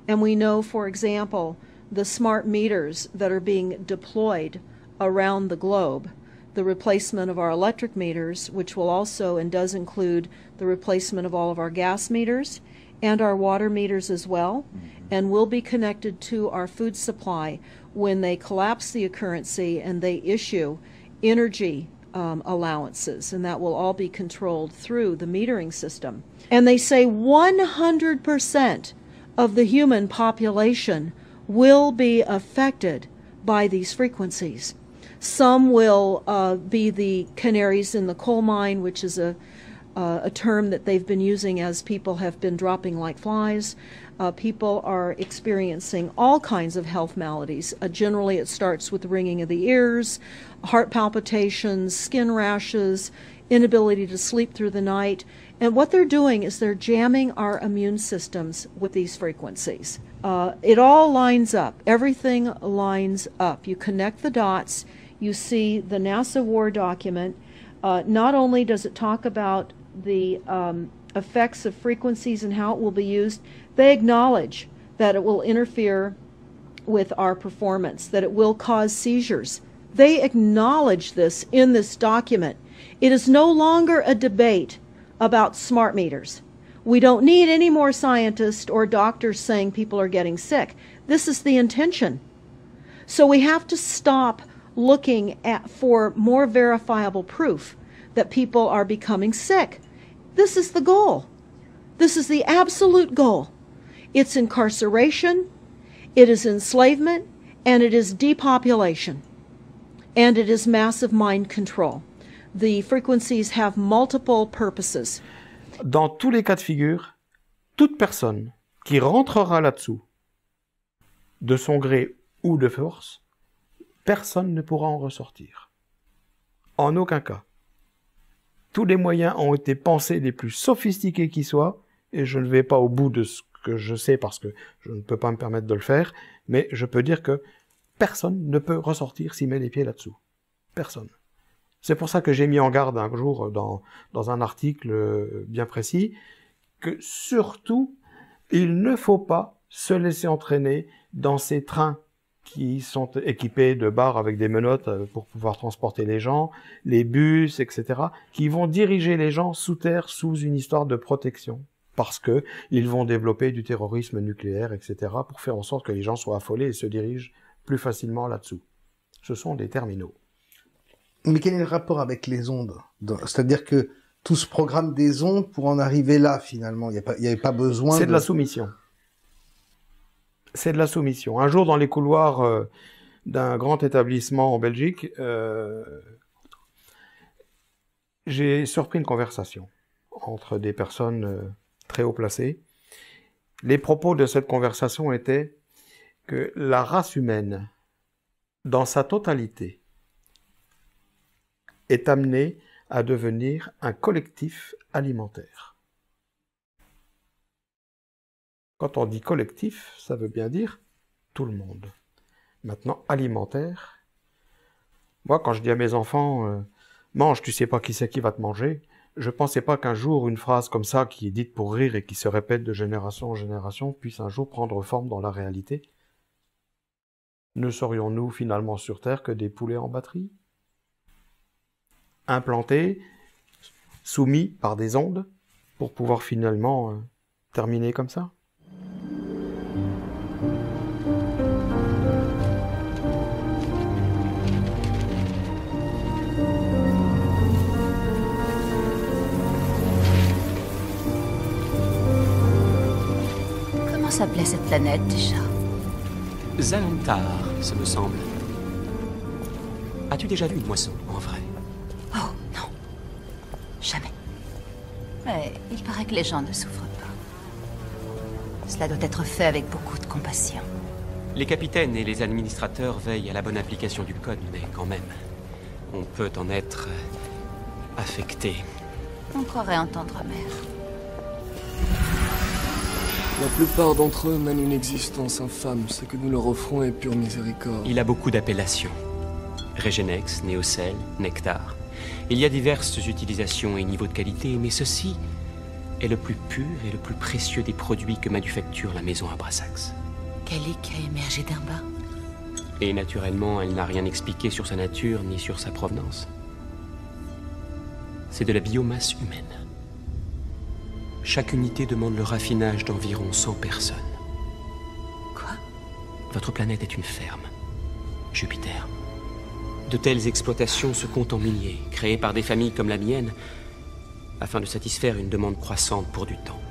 And we know, for example, the smart meters that are being deployed around the globe, the replacement of our electric meters, which will also and does include the replacement of all of our gas meters and our water meters as well, and will be connected to our food supply when they collapse the currency and they issue energy allowances, and that will all be controlled through the metering system. And they say 100% of the human population will be affected by these frequencies. Some will be the canaries in the coal mine, which is a term that they've been using as people have been dropping like flies. People are experiencing all kinds of health maladies. Generally, it starts with ringing of the ears, heart palpitations, skin rashes, inability to sleep through the night. And what they're doing is they're jamming our immune systems with these frequencies. It all lines up. Everything lines up. You connect the dots. You see the NASA war document. Not only does it talk about the effects of frequencies and how it will be used, they acknowledge that it will interfere with our performance, that it will cause seizures. They acknowledge this in this document. It is no longer a debate about smart meters. We don't need any more scientists or doctors saying people are getting sick. This is the intention. So we have to stop looking for more verifiable proof that people are becoming sick. This is the goal. This is the absolute goal. It's incarceration, it is enslavement, and it is depopulation. And it is massive mind control. The frequencies have multiple purposes. Dans tous les cas de figure, toute personne qui rentrera là-dessous, de son gré ou de force, personne ne pourra en ressortir. En aucun cas. Tous les moyens ont été pensés les plus sophistiqués qui soient, et je ne vais pas au bout de ce que je sais parce que je ne peux pas me permettre de le faire, mais je peux dire que personne ne peut ressortir s'il met les pieds là-dessous. Personne. C'est pour ça que j'ai mis en garde un jour dans un article bien précis que surtout, il ne faut pas se laisser entraîner dans ces trains qui sont équipés de barres avec des menottes pour pouvoir transporter les gens, les bus, etc., qui vont diriger les gens sous terre sous une histoire de protection. Parce que ils vont développer du terrorisme nucléaire, etc., pour faire en sorte que les gens soient affolés et se dirigent plus facilement là-dessous. Ce sont des terminaux. Mais quel est le rapport avec les ondes? C'est-à-dire que tout ce programme des ondes pour en arriver là, finalement, il n'y avait pas besoin C'est de la soumission. C'est de la soumission. Un jour, dans les couloirs d'un grand établissement en Belgique, j'ai surpris une conversation entre des personnes très haut placées. Les propos de cette conversation étaient que la race humaine, dans sa totalité, est amenée à devenir un collectif alimentaire. Quand on dit collectif, ça veut bien dire tout le monde. Maintenant, alimentaire, moi quand je dis à mes enfants mange, tu sais pas qui c'est qui va te manger, je pensais pas qu'un jour une phrase comme ça qui est dite pour rire et qui se répète de génération en génération puisse un jour prendre forme dans la réalité. Ne serions-nous finalement sur Terre que des poulets en batterie, implantés, soumis par des ondes pour pouvoir finalement terminer comme ça? Comment s'appelait cette planète déjà? Zalantar, ce me semble. As-tu déjà vu une moisson, en vrai? Oh, non. Jamais. Mais il paraît que les gens ne souffrent pas. Cela doit être fait avec beaucoup de compassion. Les capitaines et les administrateurs veillent à la bonne application du code, mais quand même, on peut en être affecté. On croirait entendre mère. La plupart d'entre eux mènent une existence infâme. Ce que nous leur offrons est pure miséricorde. Il a beaucoup d'appellations. Régénex, Néocell, Nectar. Il y a diverses utilisations et niveaux de qualité, mais ceci est le plus pur et le plus précieux des produits que manufacture la maison à Brassax. Kalik a émergé d'un bain. Et naturellement, elle n'a rien expliqué sur sa nature ni sur sa provenance. C'est de la biomasse humaine. Chaque unité demande le raffinage d'environ 100 personnes. Quoi? Votre planète est une ferme. Jupiter. De telles exploitations se comptent en milliers, créées par des familles comme la mienne, afin de satisfaire une demande croissante pour du temps.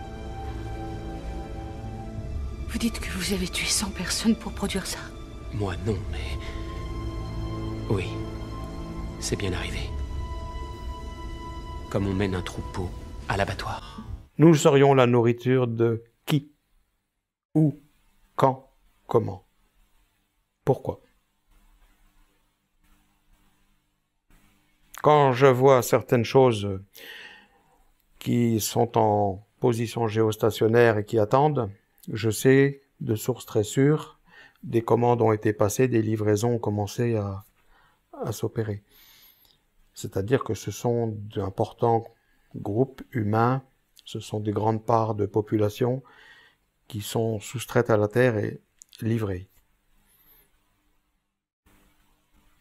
Vous dites que vous avez tué 100 personnes pour produire ça? Moi, non, mais... Oui, c'est bien arrivé. Comme on mène un troupeau à l'abattoir. Nous serions la nourriture de qui? Où? Quand? Comment? Pourquoi? Quand je vois certaines choses qui sont en position géostationnaire et qui attendent, je sais de sources très sûres, des commandes ont été passées, des livraisons ont commencé à s'opérer. C'est-à-dire que ce sont d'importants groupes humains, ce sont des grandes parts de population qui sont soustraites à la Terre et livrées.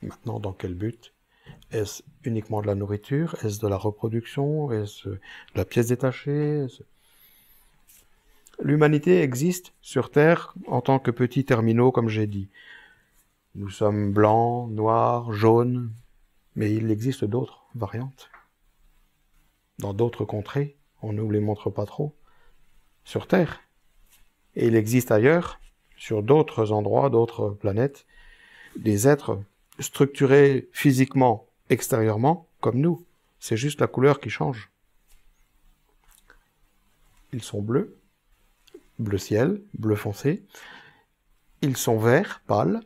Maintenant, dans quel but? Est-ce uniquement de la nourriture? Est-ce de la reproduction? Est-ce de la pièce détachée? L'humanité existe sur Terre en tant que petits terminaux, comme j'ai dit. Nous sommes blancs, noirs, jaunes, mais il existe d'autres variantes. Dans d'autres contrées, on ne nous les montre pas trop, sur Terre. Et il existe ailleurs, sur d'autres endroits, d'autres planètes, des êtres structurés physiquement, extérieurement, comme nous. C'est juste la couleur qui change. Ils sont bleus, bleu ciel, bleu foncé. Ils sont verts, pâles.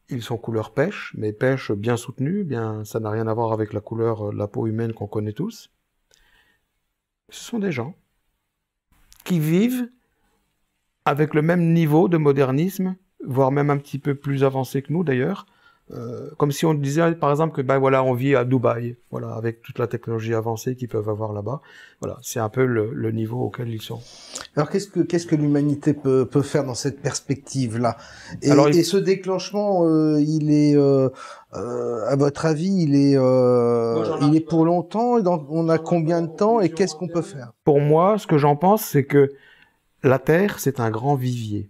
Ils sont couleur pêche, mais pêche bien soutenue, bien, ça n'a rien à voir avec la couleur de la peau humaine qu'on connaît tous. Ce sont des gens qui vivent avec le même niveau de modernisme, voire même un petit peu plus avancé que nous d'ailleurs, comme si on disait par exemple que ben voilà, on vit à Dubaï, voilà, avec toute la technologie avancée qu'ils peuvent avoir là-bas. Voilà, c'est un peu le niveau auquel ils sont. Alors qu'est-ce que l'humanité peut faire dans cette perspective-là? Et ce déclenchement, il est, à votre avis, il est pour longtemps? On a combien de temps et qu'est-ce qu'on peut faire? Pour moi, ce que j'en pense, c'est que la Terre, c'est un grand vivier.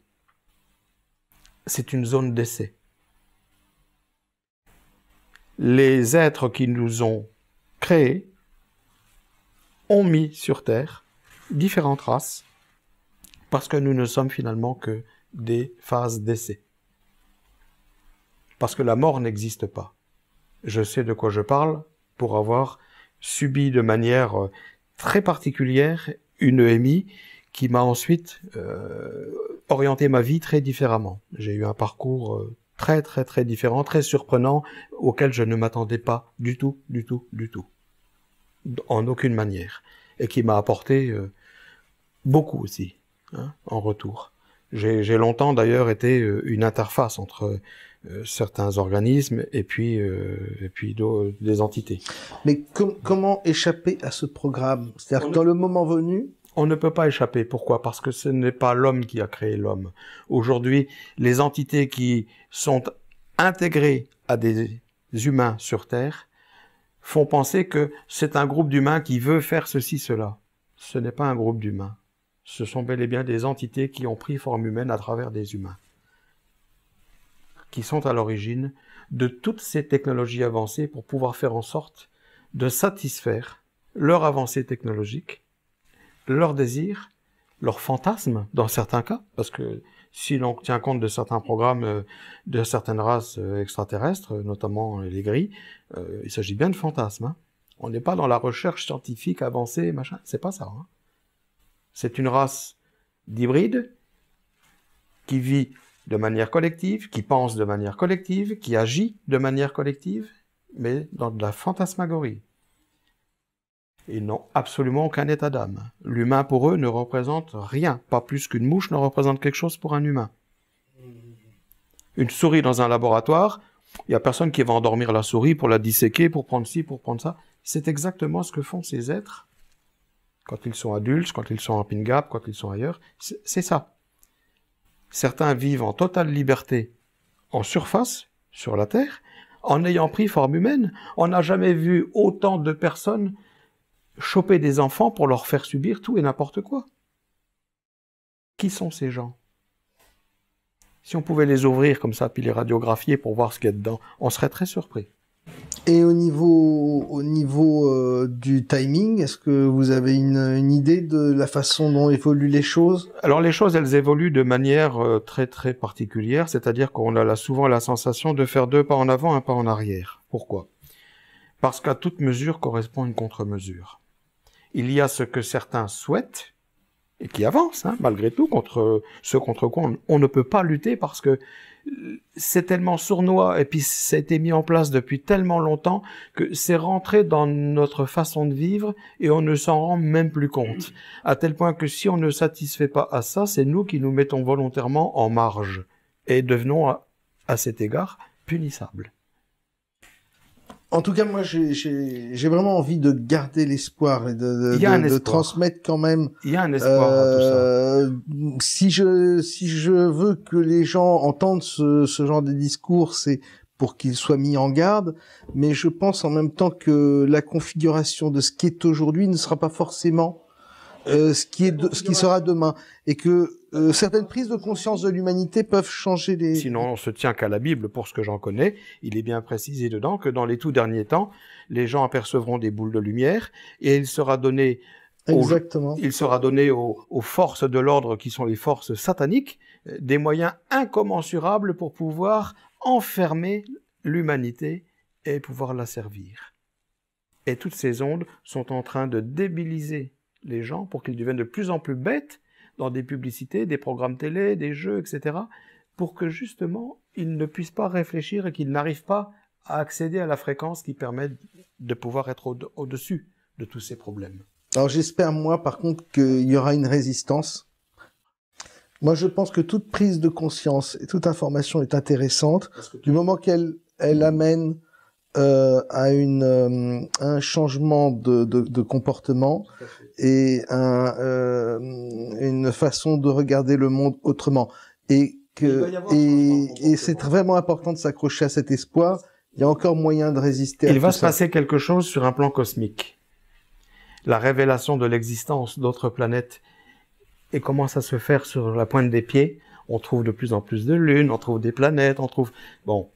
C'est une zone d'essai. Les êtres qui nous ont créés ont mis sur Terre différentes races parce que nous ne sommes finalement que des phases d'essai. Parce que la mort n'existe pas. Je sais de quoi je parle pour avoir subi de manière très particulière une EMI qui m'a ensuite orienté ma vie très différemment. J'ai eu un parcours très différent, très surprenant, auquel je ne m'attendais pas du tout, en aucune manière, et qui m'a apporté beaucoup aussi, hein, en retour. J'ai longtemps d'ailleurs été une interface entre certains organismes et puis des entités. Mais comment échapper à ce programme? C'est-à-dire que dans le moment venu, on ne peut pas échapper. Pourquoi? Parce que ce n'est pas l'homme qui a créé l'homme. Aujourd'hui, les entités qui sont intégrées à des humains sur Terre font penser que c'est un groupe d'humains qui veut faire ceci, cela. Ce n'est pas un groupe d'humains. Ce sont bel et bien des entités qui ont pris forme humaine à travers des humains, qui sont à l'origine de toutes ces technologies avancées pour pouvoir faire en sorte de satisfaire leur avancée technologique, leurs désirs, leurs fantasmes, dans certains cas, parce que si l'on tient compte de certains programmes de certaines races extraterrestres, notamment les gris, il s'agit bien de fantasmes. Hein. On n'est pas dans la recherche scientifique avancée, machin, c'est pas ça. Hein. C'est une race d'hybrides qui vit de manière collective, qui pense de manière collective, qui agit de manière collective, mais dans de la fantasmagorie. Ils n'ont absolument aucun état d'âme. L'humain, pour eux, ne représente rien. Pas plus qu'une mouche ne représente quelque chose pour un humain. Une souris dans un laboratoire, il n'y a personne qui va endormir la souris pour la disséquer, pour prendre ci, pour prendre ça. C'est exactement ce que font ces êtres quand ils sont adultes, quand ils sont en pin-gap, quand ils sont ailleurs. C'est ça. Certains vivent en totale liberté en surface, sur la Terre, en ayant pris forme humaine. On n'a jamais vu autant de personnes choper des enfants pour leur faire subir tout et n'importe quoi. Qui sont ces gens? Si on pouvait les ouvrir comme ça, puis les radiographier pour voir ce qu'il y a dedans, on serait très surpris. Et au niveau du timing, est-ce que vous avez une idée de la façon dont évoluent les choses? Alors les choses, elles évoluent de manière très particulière, c'est-à-dire qu'on a souvent la sensation de faire 2 pas en avant, 1 pas en arrière. Pourquoi? Parce qu'à toute mesure correspond une contre-mesure. Il y a ce que certains souhaitent, et qui avance, hein, malgré tout, contre ce contre quoi on ne peut pas lutter parce que c'est tellement sournois et puis ça a été mis en place depuis tellement longtemps que c'est rentré dans notre façon de vivre et on ne s'en rend même plus compte. À tel point que si on ne satisfait pas à ça, c'est nous qui nous mettons volontairement en marge et devenons à cet égard punissables. En tout cas, moi, j'ai vraiment envie de garder l'espoir et de transmettre quand même. Il y a un espoir à tout ça. Si je veux que les gens entendent ce genre de discours, c'est pour qu'ils soient mis en garde. Mais je pense en même temps que la configuration de ce qui est aujourd'hui ne sera pas forcément ce qui sera demain, et que certaines prises de conscience de l'humanité peuvent changer les... Sinon, on se tient qu'à la Bible, pour ce que j'en connais. Il est bien précisé dedans que dans les tout derniers temps, les gens apercevront des boules de lumière, et il sera donné aux forces de l'ordre, qui sont les forces sataniques, des moyens incommensurables pour pouvoir enfermer l'humanité et pouvoir la servir. Et toutes ces ondes sont en train de débiliser les gens pour qu'ils deviennent de plus en plus bêtes dans des publicités, des programmes télé, des jeux, etc., pour que justement ils ne puissent pas réfléchir et qu'ils n'arrivent pas à accéder à la fréquence qui permet de pouvoir être au-dessus de tous ces problèmes. Alors j'espère, moi, par contre, qu'il y aura une résistance. Moi, je pense que toute prise de conscience et toute information est intéressante du moment qu'elle amène à un changement de comportement et une façon de regarder le monde autrement. Et c'est vraiment important de s'accrocher à cet espoir. Il y a encore moyen de résister à tout ça. Il va se passer quelque chose sur un plan cosmique. La révélation de l'existence d'autres planètes et commence à se faire sur la pointe des pieds. On trouve de plus en plus de lunes, on trouve des planètes, on trouve... Bon,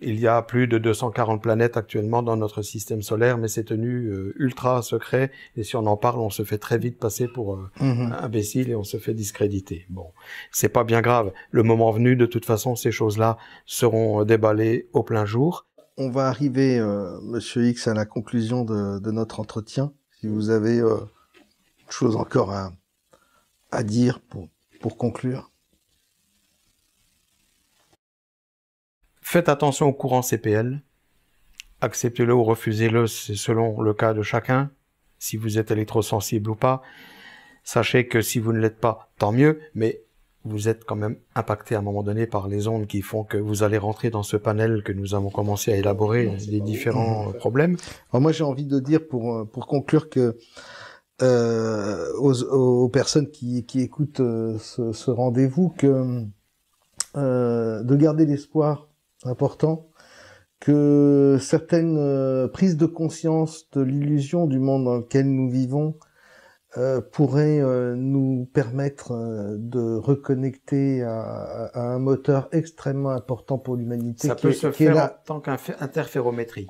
il y a plus de 240 planètes actuellement dans notre système solaire, mais c'est tenu ultra secret, et si on en parle, on se fait très vite passer pour imbécile et on se fait discréditer. Bon, c'est pas bien grave. Le moment venu, de toute façon, ces choses-là seront déballées au plein jour. On va arriver, Monsieur X, à la conclusion de notre entretien. Si vous avez autre chose encore à dire pour conclure. Faites attention au courant CPL. Acceptez-le ou refusez-le, c'est selon le cas de chacun, si vous êtes électrosensible ou pas. Sachez que si vous ne l'êtes pas, tant mieux, mais vous êtes quand même impacté à un moment donné par les ondes qui font que vous allez rentrer dans ce panel que nous avons commencé à élaborer, des différents problèmes. Alors moi, j'ai envie de dire, pour conclure, que aux personnes qui écoutent ce rendez-vous, que de garder l'espoir important, que certaines prises de conscience de l'illusion du monde dans lequel nous vivons pourraient nous permettre de reconnecter à un moteur extrêmement important pour l'humanité. Ça peut se faire en tant qu'interférométrie.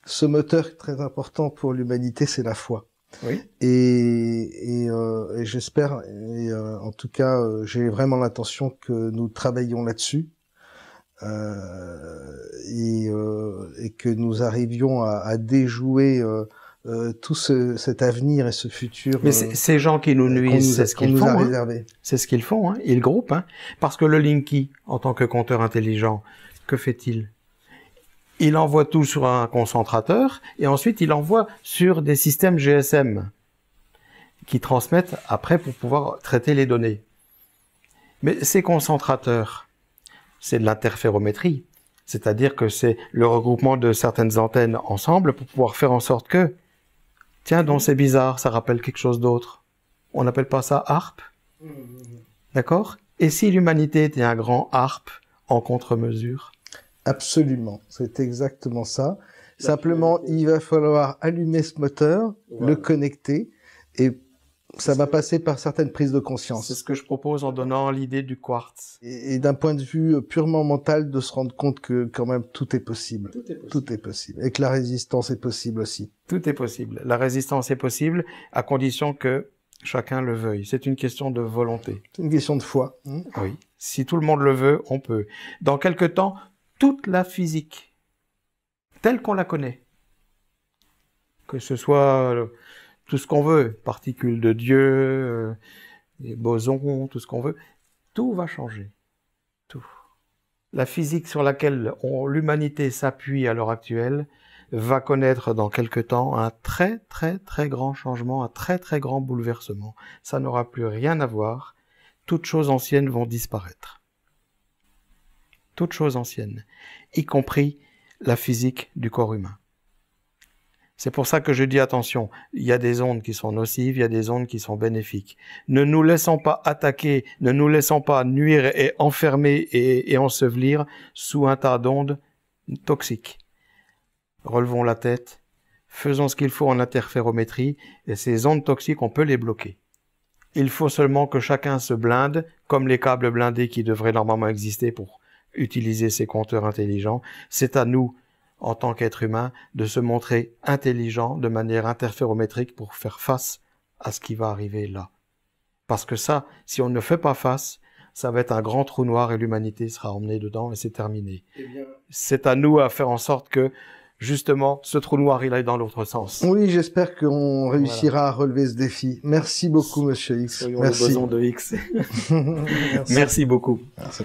Ce moteur très important pour l'humanité, c'est la foi. Oui. Et j'espère, en tout cas, j'ai vraiment l'intention que nous travaillions là-dessus. Et que nous arrivions à déjouer tout cet avenir et ce futur. Mais ces gens qui nous nuisent, c'est ce qu'ils font. C'est ce qu'ils font, hein. Ils groupent, hein. Parce que le Linky, en tant que compteur intelligent, que fait-il? Il envoie tout sur un concentrateur et ensuite il envoie sur des systèmes GSM qui transmettent après pour pouvoir traiter les données. Mais ces concentrateurs, c'est de l'interférométrie, c'est-à-dire que c'est le regroupement de certaines antennes ensemble pour pouvoir faire en sorte que, tiens, donc c'est bizarre, ça rappelle quelque chose d'autre. On n'appelle pas ça HARP, d'accord? Et si l'humanité était un grand HARP en contre-mesure? Absolument, c'est exactement ça. Simplement, il va falloir allumer ce moteur, le connecter, et ça va passer par certaines prises de conscience. C'est ce que je propose en donnant l'idée du quartz. Et d'un point de vue purement mental, de se rendre compte que quand même tout est possible. Tout est possible. Et que la résistance est possible aussi. Tout est possible. La résistance est possible à condition que chacun le veuille. C'est une question de volonté. C'est une question de foi. Oui. Si tout le monde le veut, on peut. Dans quelque temps, toute la physique, telle qu'on la connaît, que ce soit tout ce qu'on veut, particules de Dieu, les bosons, tout ce qu'on veut, tout va changer. Tout. La physique sur laquelle l'humanité s'appuie à l'heure actuelle va connaître dans quelque temps un très très très grand changement, un très très grand bouleversement. Ça n'aura plus rien à voir. Toutes choses anciennes vont disparaître. Toutes choses anciennes, y compris la physique du corps humain. C'est pour ça que je dis attention, il y a des ondes qui sont nocives, il y a des ondes qui sont bénéfiques. Ne nous laissons pas attaquer, ne nous laissons pas nuire et enfermer et ensevelir sous un tas d'ondes toxiques. Relevons la tête, faisons ce qu'il faut en interférométrie, et ces ondes toxiques, on peut les bloquer. Il faut seulement que chacun se blinde, comme les câbles blindés qui devraient normalement exister pour utiliser ces compteurs intelligents. C'est à nous, en tant qu'être humain, de se montrer intelligent de manière interférométrique pour faire face à ce qui va arriver là. Parce que ça, si on ne fait pas face, ça va être un grand trou noir et l'humanité sera emmenée dedans et c'est terminé. C'est à nous à faire en sorte que, justement, ce trou noir, il aille dans l'autre sens. Oui, j'espère qu'on réussira à relever ce défi. Merci beaucoup, Monsieur X. Soyons Merci. le boson de X. Merci beaucoup. Merci.